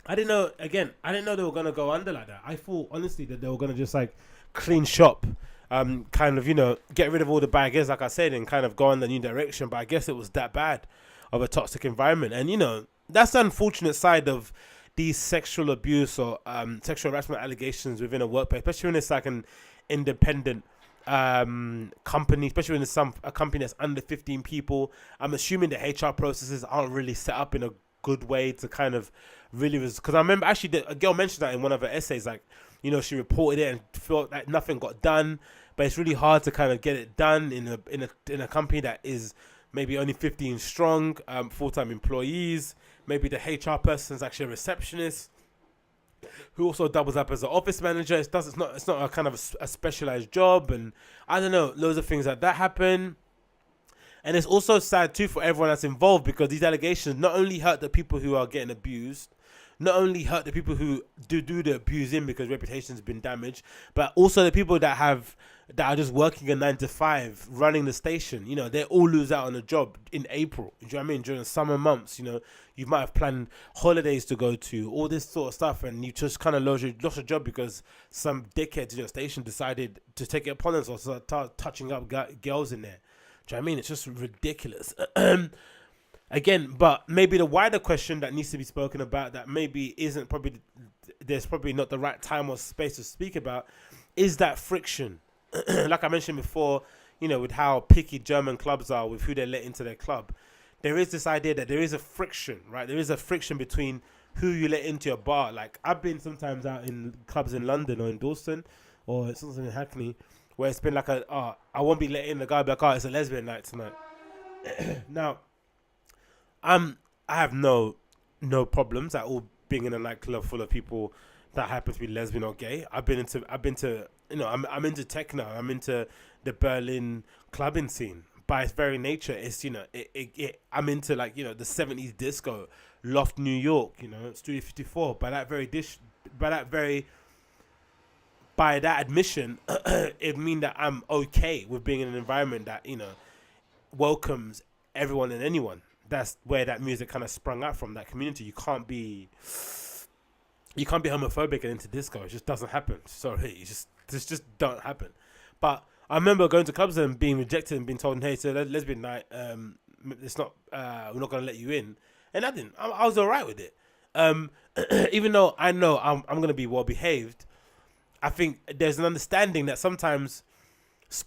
I didn't know they were going to go under like that. I thought, honestly, that they were going to just, like, clean shop, kind of, get rid of all the baggers, like I said, and kind of go in the new direction. But I guess it was that bad of a toxic environment. And, that's the unfortunate side of these sexual abuse or sexual harassment allegations within a workplace, especially when it's like an independent company, especially when it's a company that's under 15 people. I'm assuming the HR processes aren't really set up in a good way to kind of really, because I remember actually a girl mentioned that in one of her essays, like, she reported it and felt that nothing got done, but it's really hard to kind of get it done in a company that is maybe only 15 strong, full-time employees. Maybe the HR person is actually a receptionist who also doubles up as an office manager. It's not a kind of a specialized job, and I don't know, loads of things like that happen. And it's also sad too for everyone that's involved, because these allegations not only hurt the people who are getting abused, not only hurt the people who do the abusing because reputation's been damaged, but also the people that are just working a 9 to 5 running the station. They all lose out on a job in April. Do you know what I mean? During the summer months, you might have planned holidays to go to, all this sort of stuff, and you just kind of lost your job because some dickheads in your station decided to take it upon themselves to start touching up girls in there. Do you know what I mean? It's just ridiculous. Again, but maybe the wider question that needs to be spoken about, that maybe there's probably not the right time or space to speak about, is that friction. Like I mentioned before, with how picky German clubs are with who they let into their club, there is this idea that there is a friction, right? There is a friction between who you let into your bar. Like, I've been sometimes out in clubs in London or in Dalston or something in Hackney where it's been like I won't be letting the guy be like, it's a lesbian night tonight. Now, I have no problems at all being in a nightclub full of people that happen to be lesbian or gay. I've been into I'm into techno. I'm into the Berlin clubbing scene. By its very nature, it's I'm into, like, the 70s disco, Loft New York, Studio 54. By that admission, it means that I'm okay with being in an environment that welcomes everyone and anyone. That's where that music kind of sprung out from, that community. You can't be homophobic and into disco. It just doesn't happen. Sorry, this just don't happen. But I remember going to clubs and being rejected and being told, hey, it's a lesbian night. It's not. We're not going to let you in. And I didn't. I was all right with it. Even though I know I'm going to be well behaved, I think there's an understanding that sometimes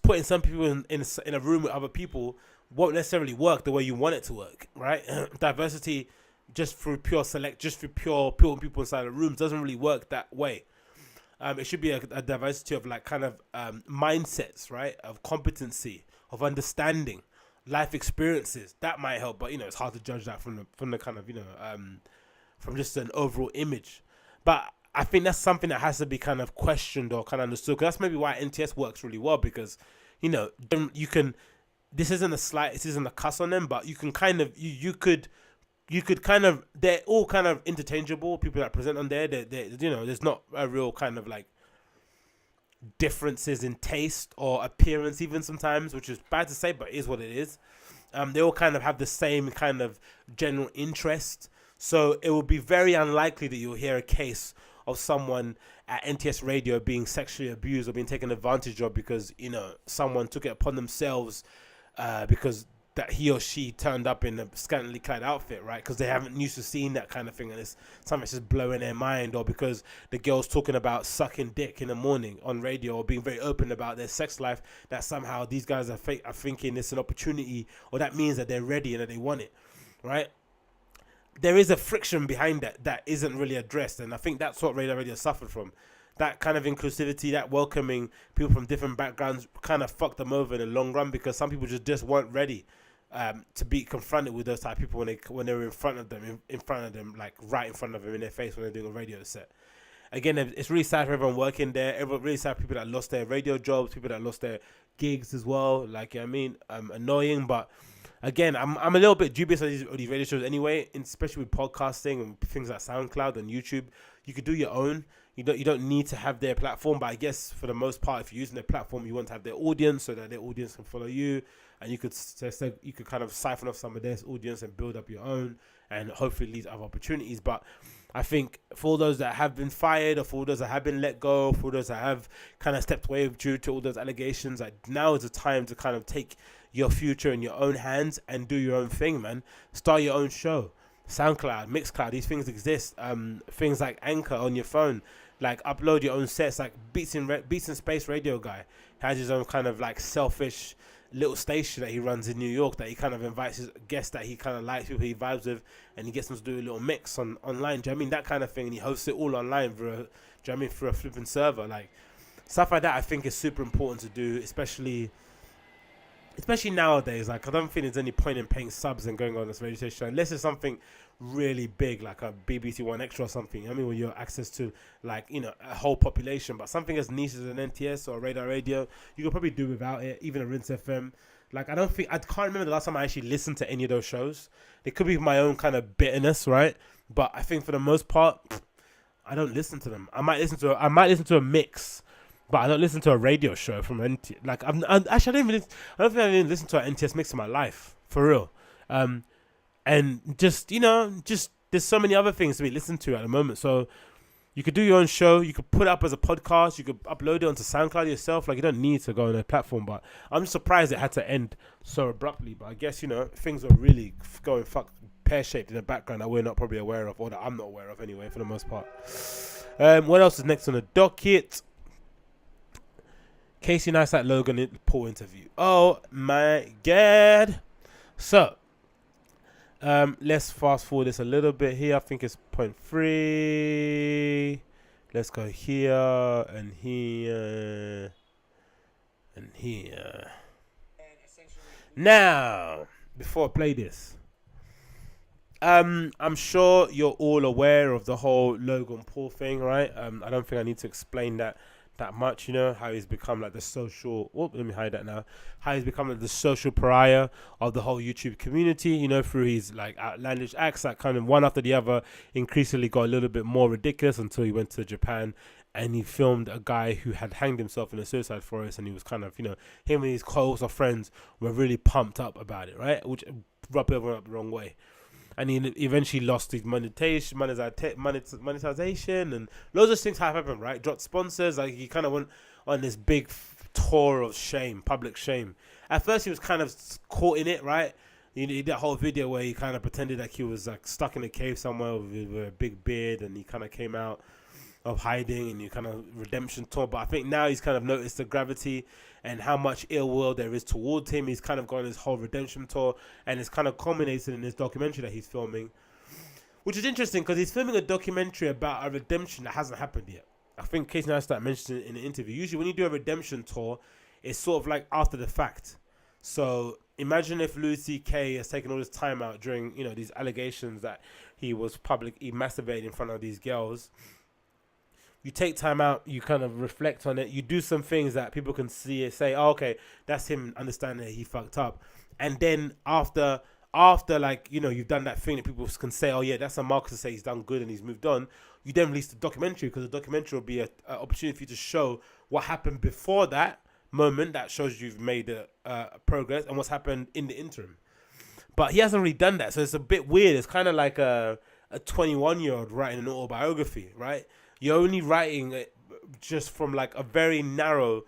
putting some people in a room with other people won't necessarily work the way you want it to work, right? Diversity just through pure people inside the rooms doesn't really work that way. It should be a diversity of, like, kind of mindsets, right? Of competency, of understanding, life experiences. That might help, but it's hard to judge that from the kind of from just an overall image. But I think that's something that has to be kind of questioned or kind of understood. Because that's maybe why NTS works really well, because you can this isn't a slight, this isn't a cuss on them, but you can kind of, you could kind of, they're all kind of interchangeable. People that present on there, they you know, there's not a real kind of like differences in taste or appearance even sometimes, which is bad to say, but it is what it is. They all kind of have the same kind of general interest. So it will be very unlikely that you'll hear a case of someone at NTS Radio being sexually abused or being taken advantage of because, you know, someone took it upon themselves because that he or she turned up in a scantily clad outfit, right? Because they haven't used to seeing that kind of thing, and it's something that's just blowing their mind, or because the girl's talking about sucking dick in the morning on radio or being very open about their sex life, that somehow these guys are thinking it's an opportunity, or that means that they're ready and that they want it, right? There is a friction behind that isn't really addressed, and I think that's what radio suffered from. That kind of inclusivity, that welcoming people from different backgrounds kind of fucked them over in the long run, because some people just weren't ready to be confronted with those type of people when they were in front of them, like right in front of them in their face when they're doing a radio set. Again, it's really sad for everyone working there. Everyone really sad for people that lost their radio jobs, people that lost their gigs as well. Like, you know what I mean, annoying, but again, I'm a little bit dubious of these radio shows anyway, especially with podcasting and things like SoundCloud and YouTube. You could do your own. You don't need to have their platform, but I guess for the most part, if you're using their platform, you want to have their audience so that their audience can follow you, and you could kind of siphon off some of their audience and build up your own, and hopefully lead other opportunities. But I think for all those that have been fired, or for all those that have been let go, for all those that have kind of stepped away due to all those allegations, like now is the time to kind of take your future in your own hands and do your own thing, man. Start your own show. SoundCloud, Mixcloud, these things exist. Things like Anchor on your phone, like upload your own sets. Like Beats in Space Radio guy has his own kind of like selfish little station that he runs in New York, that he kind of invites his guests that he kind of likes, people he vibes with, and he gets them to do a little mix online. Do you know what I mean? That kind of thing, and he hosts it all online through a flipping server. Like stuff like that, I think is super important to do, especially nowadays. Like, I don't think there's any point in paying subs and going on this radio station unless it's something really big, like a BBC One Extra or something. I mean, when you have access to, like, you know, a whole population. But something as niche as an NTS or a Radar Radio, you could probably do without it. Even a Rinse FM. Like, I can't remember the last time I actually listened to any of those shows. It could be my own kind of bitterness, right? But I think for the most part, I don't listen to them. I might listen to a mix, but I don't listen to a radio show from NTS. Like, I don't think I even listened to an NTS mix in my life, for real. And just, you know, there's so many other things to be listened to at the moment. So you could do your own show. You could put it up as a podcast. You could upload it onto SoundCloud yourself. Like, you don't need to go on a platform. But I'm surprised it had to end so abruptly. But I guess, you know, things are really going pear-shaped in the background that we're not probably aware of, or that I'm not aware of anyway, for the most part. What else is next on the docket? Casey Neistat Logan Paul interview. Oh my God. So, let's fast forward this a little bit here. I think it's point 3. Let's go here and here and here. Now, before I play this, I'm sure you're all aware of the whole Logan Paul thing, right? I don't think I need to explain that much, you know, how he's become like the social, let me hide that now, how he's become like the social pariah of the whole YouTube community, you know, through his like outlandish acts that kind of one after the other increasingly got a little bit more ridiculous until he went to Japan and he filmed a guy who had hanged himself in a suicide forest, and he was kind of, you know, him and his close of friends were really pumped up about it, right, which rubbed everyone up the wrong way. And he eventually lost his monetization, and loads of things have happened, right? Dropped sponsors, like he kind of went on this big tour of shame, public shame. At first, he was kind of caught in it, right? He did that whole video where he kind of pretended like he was like stuck in a cave somewhere with a big beard, and he kind of came out of hiding, and he kind of redemption tour. But I think now he's kind of noticed the gravity and how much ill will there is towards him. He's kind of gone his whole redemption tour, and it's kind of culminated in this documentary that he's filming, which is interesting because he's filming a documentary about a redemption that hasn't happened yet. I think Casey Neistat mentioned it in an interview. Usually when you do a redemption tour, it's sort of like after the fact. So imagine if Louis C.K. has taken all this time out during, you know, these allegations that he masturbated in front of these girls. you take time out, you kind of reflect on it, you do some things that people can see and say, oh, okay, that's him understanding that he fucked up. And then after like, you know, you've done that thing that people can say, oh yeah, that's a marker to say he's done good and he's moved on, you then release the documentary, because the documentary will be an opportunity for you to show what happened before that moment that shows you've made progress, and what's happened in the interim. But he hasn't really done that, so it's a bit weird. It's kind of like a 21-year-old writing an autobiography, right? You're only writing it just from like a very narrow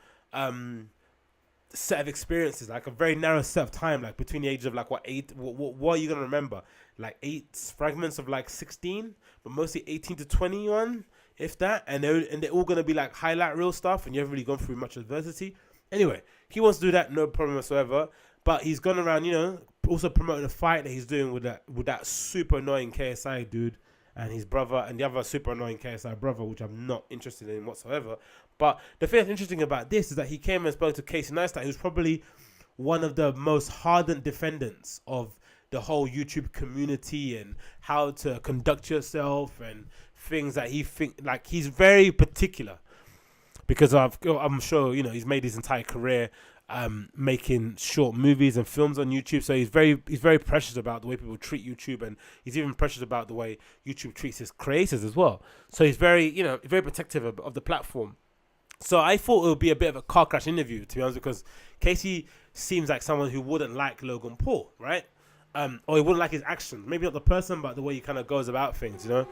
set of experiences, like a very narrow set of time, like between the ages of like what are you gonna remember? Like 8 fragments of like 16, but mostly 18 to 21, if that, and they're all gonna be like highlight reel stuff, and you haven't really gone through much adversity. Anyway, he wants to do that, no problem whatsoever. But he's gone around, you know, also promoting a fight that he's doing with that super annoying KSI dude and his brother, and the other super annoying KSI brother, which I'm not interested in whatsoever. But the thing that's interesting about this is that he came and spoke to Casey Neistat, who's probably one of the most hardened defendants of the whole YouTube community and how to conduct yourself and things that like he's very particular, because I'm sure, you know, he's made his entire career making short movies and films on YouTube, so he's very precious about the way people treat YouTube, and he's even precious about the way YouTube treats his creators as well. So he's very protective of the platform. So I thought it would be a bit of a car crash interview, to be honest, because Casey seems like someone who wouldn't like Logan Paul, right? Or he wouldn't like his actions. Maybe not the person, but the way he kind of goes about things, you know?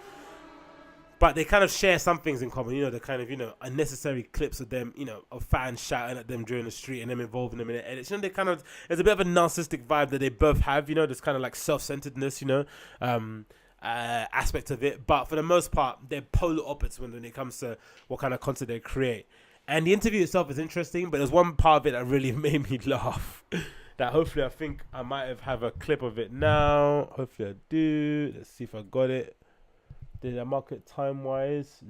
But they kind of share some things in common, you know, the kind of, you know, unnecessary clips of them, you know, of fans shouting at them during the street and them involving them in the edits. You know, they kind of, there's a bit of a narcissistic vibe that they both have, you know, this kind of like self-centeredness, you know, aspect of it. But for the most part, they're polar opposites when it comes to what kind of content they create. And the interview itself is interesting, but there's one part of it that really made me laugh. That hopefully I think I might have a clip of it now. Hopefully I do. Let's see if I got it. Did I mark it time-wise?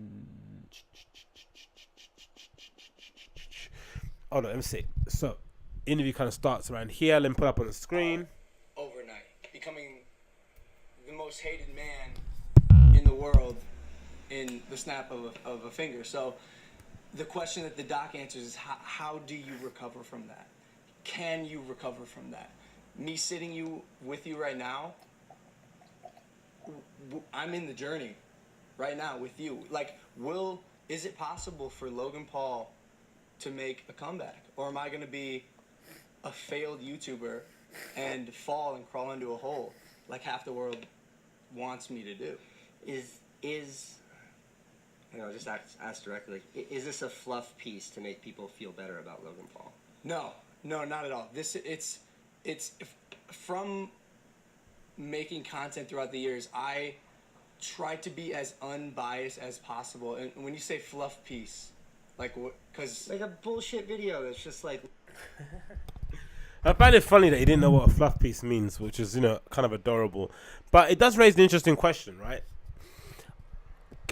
Oh, no, let me see. So, interview kind of starts around here. Let me put up on the screen. Overnight. Becoming the most hated man in the world in the snap of a finger. So, the question that the doc answers is, how do you recover from that? Can you recover from that? Me sitting with you right now, I'm in the journey right now with you. Like, is it possible for Logan Paul to make a comeback? Or am I going to be a failed YouTuber and fall and crawl into a hole like half the world wants me to do? Just ask directly. Is this a fluff piece to make people feel better about Logan Paul? No, not at all. It's from making content throughout the years, I try to be as unbiased as possible. And when you say fluff piece, like what? Because like a bullshit video. It's just like. I find it funny that he didn't know what a fluff piece means, which is, you know, kind of adorable. But it does raise an interesting question, right?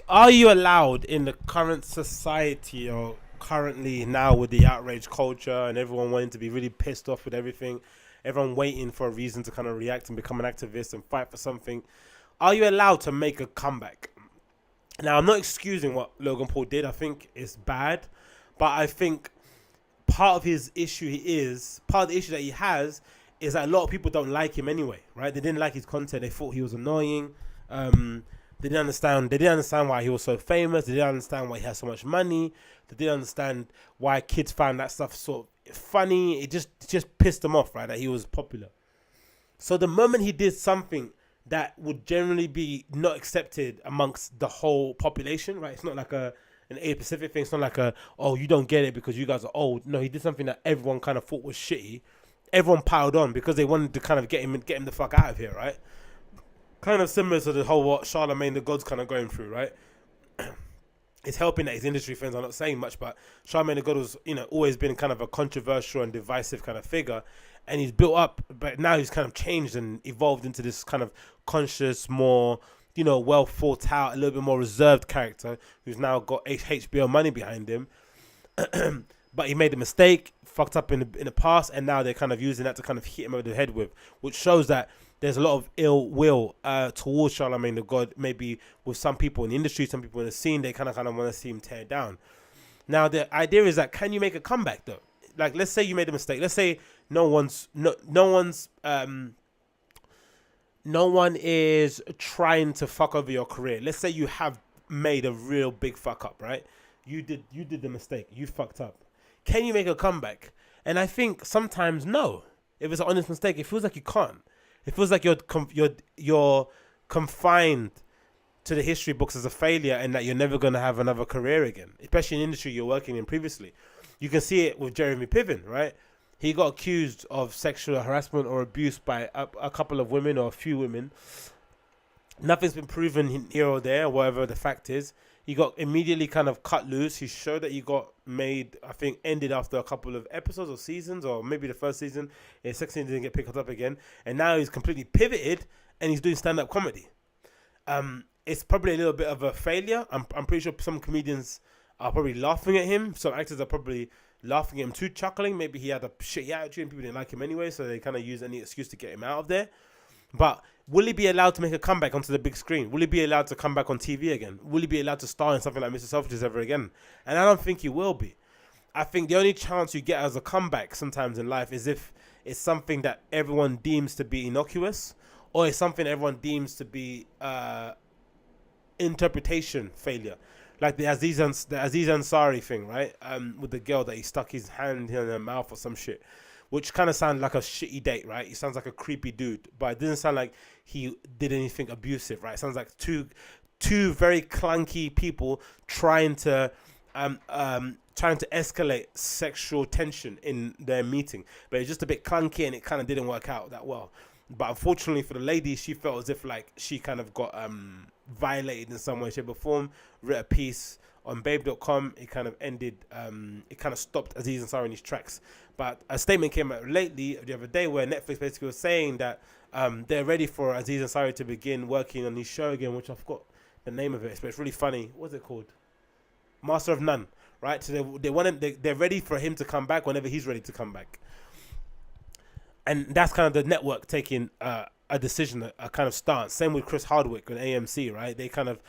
Are you allowed in the current society, or currently now with the outrage culture and everyone wanting to be really pissed off with everything, everyone waiting for a reason to kind of react and become an activist and fight for something, are you allowed to make a comeback? Now, I'm not excusing what Logan Paul did. I think it's bad, but I think part of the issue that he has is that a lot of people don't like him anyway, right? They didn't like his content. They thought he was annoying. They didn't understand why he was so famous. They didn't understand why he had so much money. They didn't understand why kids found that stuff sort of funny. It just pissed them off, right? That he was popular. So the moment he did something that would generally be not accepted amongst the whole population, right? It's not like an Asia Pacific thing. It's not like you don't get it because you guys are old. No, he did something that everyone kind of thought was shitty. Everyone piled on because they wanted to kind of get him the fuck out of here, right? Kind of similar to the whole what Charlemagne the God's kind of going through, right? It's helping that his industry friends are not saying much, but Charlemagne the God was, you know, always been kind of a controversial and divisive kind of figure, and he's built up, but now he's kind of changed and evolved into this kind of conscious, more, you know, well thought out, a little bit more reserved character who's now got HBO money behind him. But he made a mistake, fucked up in the past, and now they're kind of using that to kind of hit him over the head with, which shows that there's a lot of ill will towards Charlemagne the God. Maybe with some people in the industry, some people in the scene, they kind of want to see him tear down. Now the idea is that, can you make a comeback though? Like, let's say you made a mistake. Let's say no one is trying to fuck over your career. Let's say you have made a real big fuck up, right? You did the mistake. You fucked up. Can you make a comeback? And I think sometimes no. If it's an honest mistake, it feels like you can't. It feels like you're confined to the history books as a failure, and that you're never going to have another career again, especially in the industry you're working in previously. You can see it with Jeremy Piven, right? He got accused of sexual harassment or abuse by a couple of women or a few women. Nothing's been proven here or there, whatever the fact is. He got immediately kind of cut loose. His show that he got made, I think, ended after a couple of episodes or seasons, or maybe the first season. His second season didn't get picked up again. And now he's completely pivoted and he's doing stand-up comedy. It's probably a little bit of a failure. I'm pretty sure some comedians are probably laughing at him. Some actors are probably laughing at him too, chuckling. Maybe he had a shitty attitude and people didn't like him anyway, so they kind of use any excuse to get him out of there. But will he be allowed to make a comeback onto the big screen? Will he be allowed to come back on TV again? Will he be allowed to star in something like Mr. Selfridges ever again? And I don't think he will be. I think the only chance you get as a comeback sometimes in life is if it's something that everyone deems to be innocuous, or it's something everyone deems to be interpretation failure. Like the Aziz Ansari thing, right? With the girl that he stuck his hand in her mouth or some shit. Which kind of sounds like a shitty date, right? He sounds like a creepy dude, but it doesn't sound like he did anything abusive, right? It sounds like two very clunky people trying to escalate sexual tension in their meeting, but it's just a bit clunky and it kind of didn't work out that well. But unfortunately for the lady, she felt as if like she kind of got violated in some way, shape or form. Wrote a piece on babe.com. It kind of ended, it kind of stopped Aziz Ansari in his tracks. But a statement came out lately, the other day, where Netflix basically was saying that they're ready for Aziz Ansari to begin working on his show again, which I forgot the name of it, but it's really funny. What's it called? Master of None, right? So they're ready for him to come back whenever he's ready to come back. And that's kind of the network taking a decision, a kind of stance. Same with Chris Hardwick on AMC, right? They kind of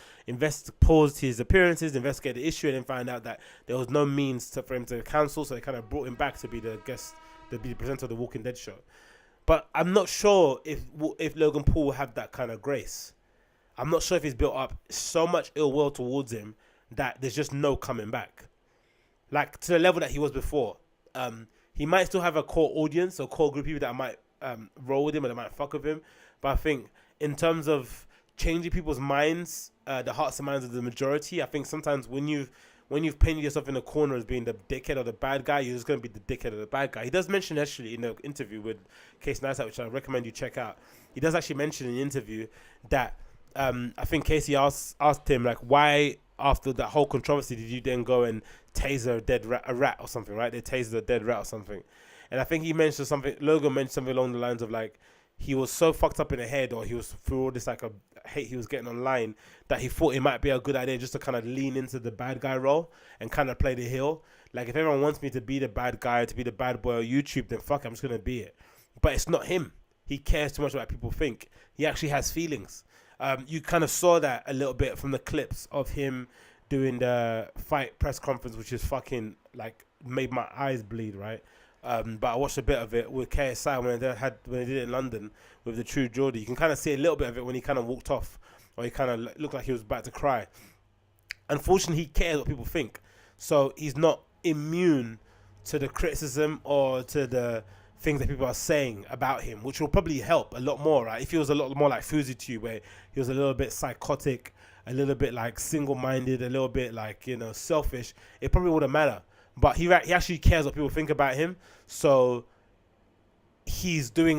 paused his appearances, investigated the issue, and then found out that there was no means for him to cancel, so they kind of brought him back to be the guest, to be the presenter of the Walking Dead show. But I'm not sure if Logan Paul will have that kind of grace. I'm not sure if he's built up so much ill will towards him that there's just no coming back. Like, to the level that he was before. He might still have a core audience or core group of people that might roll with him and that might fuck with him. But I think in terms of changing people's minds, the hearts and minds of the majority, I think sometimes when you've painted yourself in a corner as being the dickhead or the bad guy, you're just going to be the dickhead or the bad guy. He does mention actually in the interview with Casey Neistat, which I recommend you check out. He does actually mention in the interview that I think Casey asked him, like, why after that whole controversy did you then go and taser a rat or something, right? They tasered a dead rat or something. And I think Logan mentioned something along the lines of like, he was so fucked up in the head, or he was through all this like a hate he was getting online, that he thought it might be a good idea just to kind of lean into the bad guy role and kind of play the heel. Like, if everyone wants me to be the bad guy, to be the bad boy on YouTube, then fuck it, I'm just going to be it. But it's not him. He cares too much about what people think. He actually has feelings. You kind of saw that a little bit from the clips of him doing the fight press conference, which is fucking like made my eyes bleed, right? But I watched a bit of it with KSI when they did it in London with the True Geordie. You can kind of see a little bit of it when he kind of walked off, or he kind of looked like he was about to cry. Unfortunately, he cares what people think, so he's not immune to the criticism or to the things that people are saying about him, which will probably help a lot more, right? If he was a lot more like FuziTube, where he was a little bit psychotic, a little bit like single-minded, a little bit like, you know, selfish, it probably wouldn't matter. But he actually cares what people think about him, so he's doing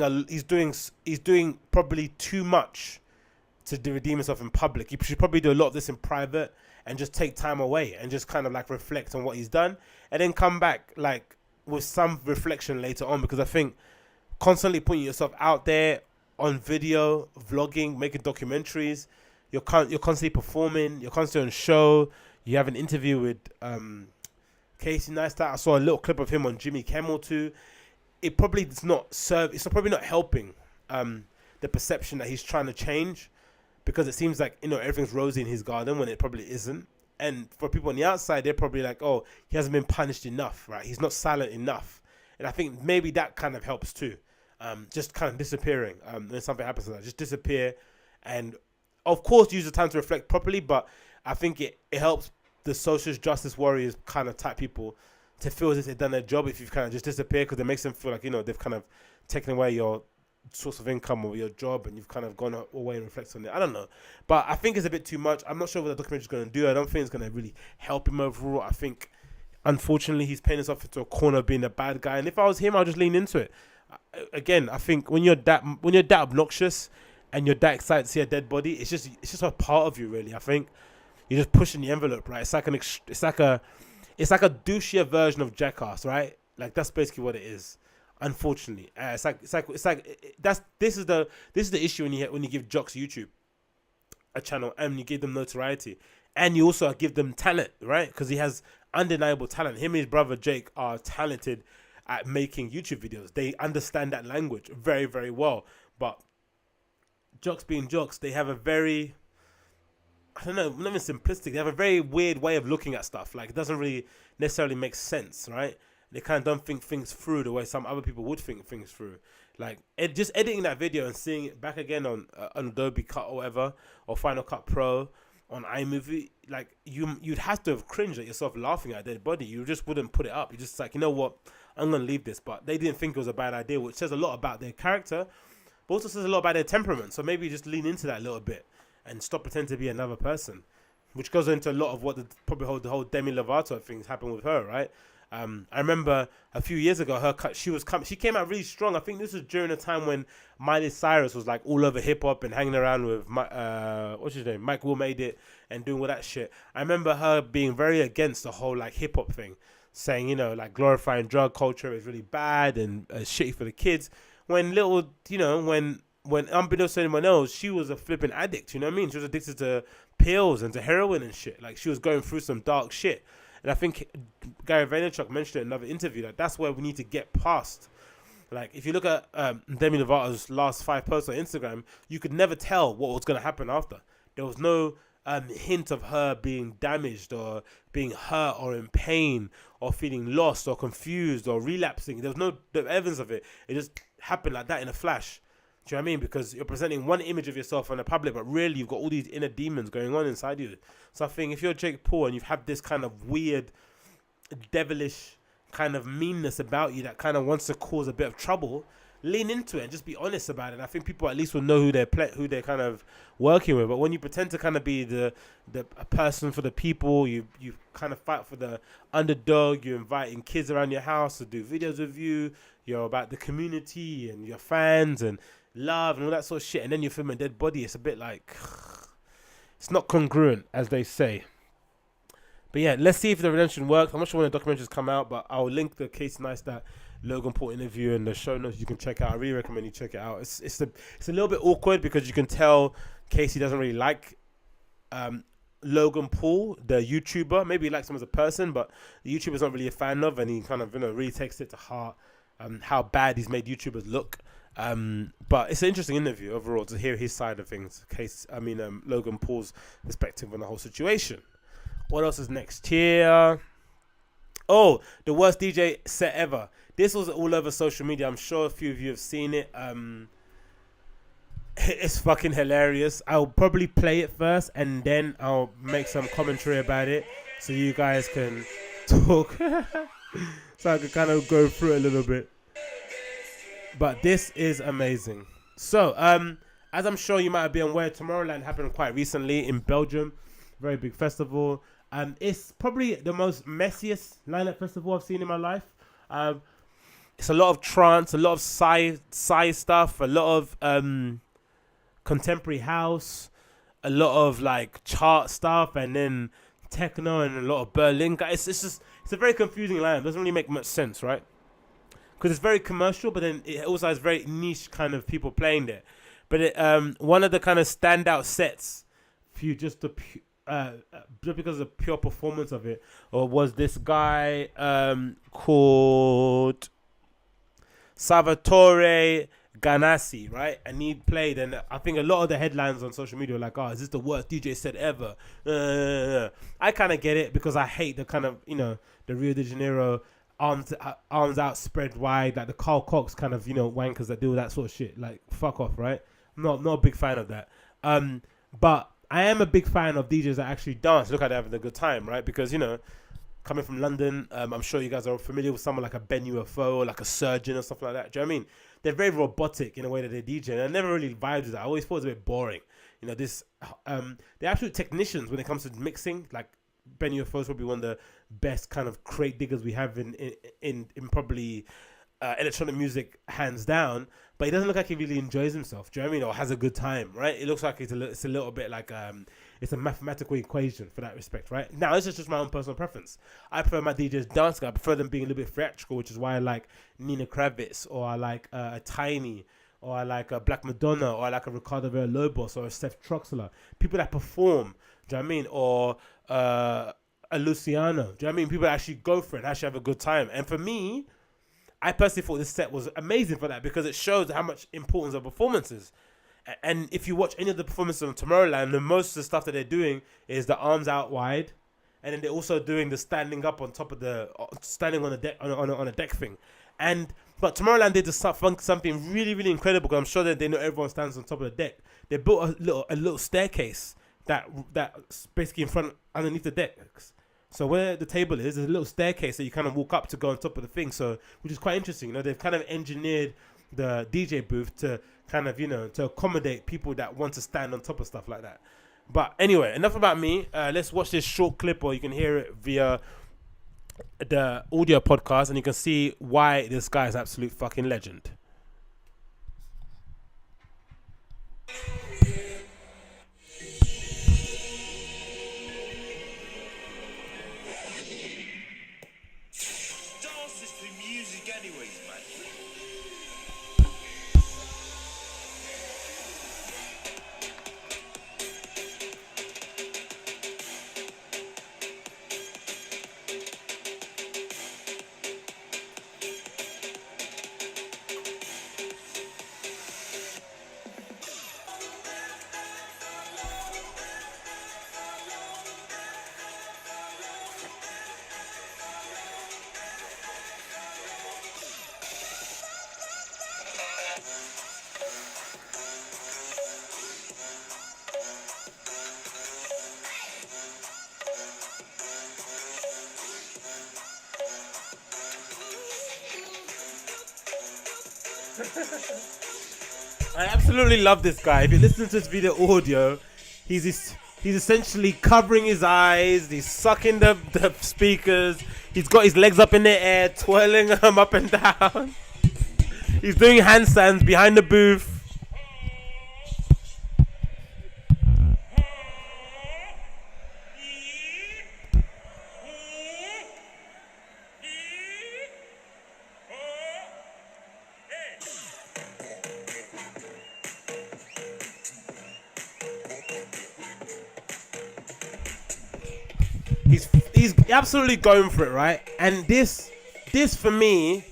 probably too much to redeem himself in public. He should probably do a lot of this in private and just take time away and just kind of like reflect on what he's done, and then come back like with some reflection later on. Because I think constantly putting yourself out there on video, vlogging, making documentaries, you're constantly performing, you're constantly on show. You have an interview with Casey Neistat. I saw a little clip of him on Jimmy Kimmel too. It probably does not serve. It's probably not helping the the perception that he's trying to change, because it seems like, everything's rosy in his garden when it probably isn't. And for people on the outside, they're probably like, oh, he hasn't been punished enough, right? He's not silent enough. And I think maybe that kind of helps too. Just kind of disappearing when something happens to that. Just disappear. And of course, use the time to reflect properly. But I think it helps the social justice warriors kind of type people to feel as if they've done their job if you've kind of just disappeared, because it makes them feel like, they've kind of taken away your source of income or your job, and you've kind of gone away and reflected on it. I don't know, but I think it's a bit too much. I'm not sure what the documentary is going to do. I don't think it's going to really help him overall. I think, unfortunately, he's painting himself into a corner of being a bad guy, and if I was him, I'll just lean into it. Again, I think when you're that obnoxious and you're that excited to see a dead body, it's just a part of you, really. I think you're just pushing the envelope, right? It's like a douchier version of Jackass, right? Like, that's basically what it is. Unfortunately, this is the issue when you give jocks YouTube a channel and you give them notoriety, and you also give them talent, right? Because he has undeniable talent. Him and his brother Jake are talented at making YouTube videos. They understand that language very, very well. But jocks being jocks, they have a very, I don't know, not even simplistic. They have a very weird way of looking at stuff. Like, it doesn't really necessarily make sense, right? They kind of don't think things through the way some other people would think things through. Like, just editing that video and seeing it back again on Adobe Cut or whatever, or Final Cut Pro on iMovie, like, you'd have to have cringed at yourself laughing at a dead body. You just wouldn't put it up. You're just like, you know what, I'm going to leave this. But they didn't think it was a bad idea, which says a lot about their character, but also says a lot about their temperament. So maybe just lean into that a little bit and stop pretending to be another person, which goes into a lot of what the whole Demi Lovato things happened with her, right? I remember a few years ago, she came out really strong. I think this was during a time when Miley Cyrus was like all over hip hop and hanging around with what's his name, Mike Will Made It, and doing all that shit. I remember her being very against the whole like hip hop thing, saying, like, glorifying drug culture is really bad and shitty for the kids. When unbeknownst to anyone else, she was a flipping addict. You know what I mean? She was addicted to pills and to heroin and shit. Like, she was going through some dark shit. And I think Gary Vaynerchuk mentioned it in another interview, that that's where we need to get past. Like, if you look at Demi Lovato's last 5 posts on Instagram, you could never tell what was going to happen after. There was no hint of her being damaged or being hurt or in pain or feeling lost or confused or relapsing. There was no evidence of it. It just happened like that in a flash. Do you know what I mean? Because you're presenting one image of yourself in the public, but really you've got all these inner demons going on inside you. So I think if you're Jake Paul and you've had this kind of weird, devilish kind of meanness about you that kind of wants to cause a bit of trouble, lean into it and just be honest about it. And I think people at least will know who they're kind of working with. But when you pretend to kind of be a person for the people, you kind of fight for the underdog, you're inviting kids around your house to do videos with you, you're about the community and your fans and love and all that sort of shit, and then you film a dead body. It's a bit like, it's not congruent, as they say. But yeah, let's see if the redemption works. I'm not sure when the documentaries come out, but I'll link the Casey Neistat Logan Paul interview in the show notes. You can check out. I really recommend you check it out. It's a little bit awkward because you can tell Casey doesn't really like Logan Paul, the YouTuber. Maybe he likes him as a person, but the YouTuber's not really a fan of, and he kind of really takes it to heart how bad he's made YouTubers look. But it's an interesting interview overall to hear his side of things. Logan Paul's perspective on the whole situation. What else is next here? Oh, the worst DJ set ever. This was all over social media. I'm sure a few of you have seen it. It's fucking hilarious. I'll probably play it first and then I'll make some commentary about it so you guys can talk. So I can kind of go through it a little bit. But this is amazing. So, as I'm sure you might have been aware, Tomorrowland happened quite recently in Belgium. Very big festival. It's probably the most messiest lineup festival I've seen in my life. It's a lot of trance, a lot of sci stuff, a lot of contemporary house, a lot of like chart stuff, and then techno and a lot of Berlin. It's a very confusing lineup. It doesn't really make much sense, right? Because it's very commercial, but then it also has very niche kind of people playing there. But one of the kind of standout sets, for you just because of the pure performance of it, or was this guy called Salvatore Ganassi, right? And he played, and I think a lot of the headlines on social media were like, "Oh, is this the worst DJ set ever?" I kind of get it because I hate the kind of, you know, the Rio de Janeiro arms out spread wide, like the Carl Cox kind of, you know, wankers that do that sort of shit. Like, fuck off, right? I'm not a big fan of that. But I am a big fan of DJs that actually dance. Look at it, having a good time, right? Because, you know, coming from London, I'm sure you guys are familiar with someone like a Ben UFO or like a Surgeon or stuff like that. Do you know what I mean? They're very robotic in the way that they DJ, and I never really vibed with that. I always thought it was a bit boring. You know, they're absolute technicians when it comes to mixing. Like, Ben UFO is probably one of the best kind of crate diggers we have in probably electronic music, hands down. But he doesn't look like he really enjoys himself. Do you know what I mean? Or has a good time, right? It looks like it's a little bit like it's a mathematical equation for that respect, right? Now, this is just my own personal preference. I prefer my DJs dancing. I prefer them being a little bit theatrical, which is why I like Nina Kravitz, or I like a Tiny, or I like a Black Madonna, or I like a Ricardo Villalobos, or a Seth Troxler. People that perform, do you know what I mean? Or a Luciano, do you know what I mean? People that actually go for it, actually have a good time. And for me, I personally thought this set was amazing for that, because it shows how much importance of performances. And if you watch any of the performances on Tomorrowland, then most of the stuff that they're doing is the arms out wide, and then they're also doing the standing up on top of standing on the deck on a deck thing. But Tomorrowland did something really, really incredible, because I'm sure that they know everyone stands on top of the deck. They built a little staircase that's basically underneath the decks. So where the table is, there's a little staircase that you kind of walk up to go on top of the thing. So, which is quite interesting. You know, they've kind of engineered the DJ booth to kind of, you know, to accommodate people that want to stand on top of stuff like that. But anyway, enough about me. Let's watch this short clip, or you can hear it via the audio podcast, and you can see why this guy is absolute fucking legend. I absolutely love this guy. If you listen to this video audio, he's essentially covering his eyes. He's sucking the speakers. He's got his legs up in the air, twirling them up and down. He's doing handstands behind the booth. He's absolutely going for it, right? And this for me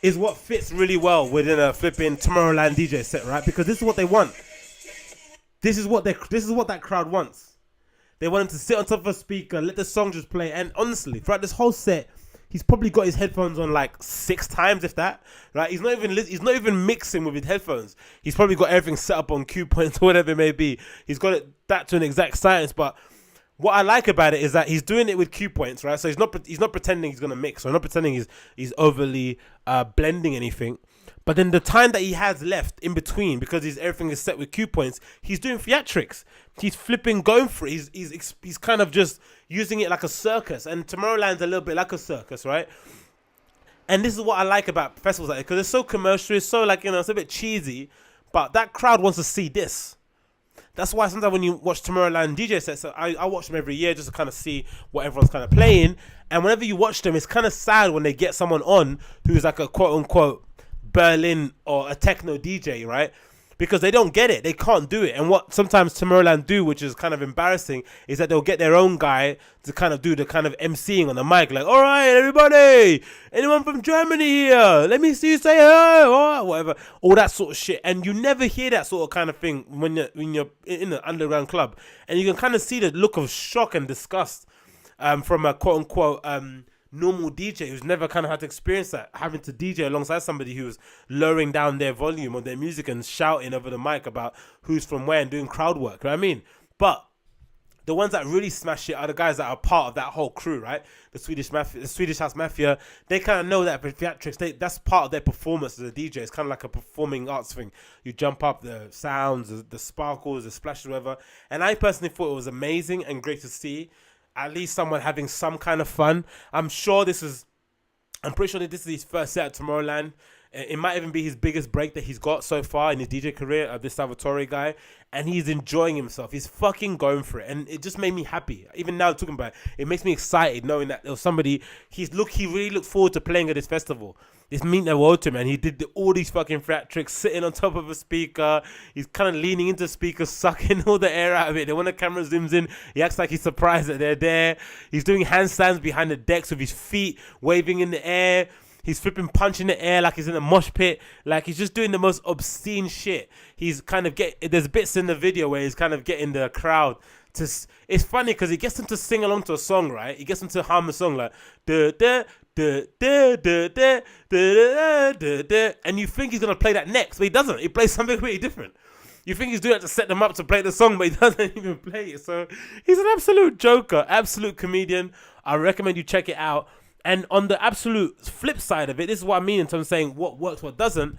is what fits really well within a flipping Tomorrowland DJ set, right? Because this is what they want. This is what that crowd wants. They want him to sit on top of a speaker, let the song just play. And honestly, throughout this whole set, he's probably got his headphones on like 6 times, if that. Right? He's not even mixing with his headphones. He's probably got everything set up on cue points or whatever it may be. He's got that to an exact science. But what I like about it is that he's doing it with cue points, right? So he's not pretending he's gonna mix, or not pretending he's overly blending anything. But then the time that he has left in between, because everything is set with cue points, he's doing theatrics. He's flipping, going for it. He's kind of just using it like a circus. And Tomorrowland's a little bit like a circus, right? And this is what I like about festivals like this, because it's so commercial, it's so like, you know, it's a bit cheesy, but that crowd wants to see this. That's why sometimes when you watch Tomorrowland DJ sets, I watch them every year just to kind of see what everyone's kind of playing. And whenever you watch them, it's kind of sad when they get someone on who's like a quote-unquote Berlin or a techno DJ, right? because they don't get it. They can't do it. And what sometimes Tomorrowland do, which is kind of embarrassing, is that they'll get their own guy to kind of do the kind of emceeing on the mic. Like, all right, everybody, anyone from Germany here? Let me see you say hello, or whatever. All that sort of shit. And you never hear that sort of kind of thing when you're in an underground club. And you can kind of see the look of shock and disgust from a quote-unquote normal DJ who's never kind of had to experience that, having to DJ alongside somebody who's lowering down their volume of their music and shouting over the mic about who's from where and doing crowd work. You know what I mean? But the ones that really smash it are the guys that are part of that whole crew, right? The Swedish House Mafia. They kind of know that for theatrics. That's part of their performance as a DJ. It's kind of like a performing arts thing. You jump up, the sounds, the sparkles, the splashes, whatever. And I personally thought it was amazing and great to see at least someone having some kind of fun. I'm pretty sure this is his first set at Tomorrowland. It might even be his biggest break that he's got so far in his DJ career, this Salvatore guy. And he's enjoying himself. He's fucking going for it. And it just made me happy. Even now talking about it, it makes me excited knowing that there was somebody, he really looked forward to playing at this festival. It's mean the world to him, and he did all these fucking frat tricks, sitting on top of a speaker. He's kind of leaning into the speaker, sucking all the air out of it. Then when the camera zooms in, he acts like he's surprised that they're there. He's doing handstands behind the decks with his feet waving in the air. He's flipping punch in the air like he's in a mosh pit. Like he's just doing the most obscene shit. He's kind of there's bits in the video where he's kind of getting the crowd to. It's funny because he gets them to sing along to a song, right? He gets them to hum a song like da da da da da da da da da, and you think he's gonna play that next, but he doesn't. He plays something really different. You think he's doing that to set them up to play the song, but he doesn't even play it. So he's an absolute joker, absolute comedian. I recommend you check it out. And on the absolute flip side of it, this is what I mean in terms of saying what works, what doesn't.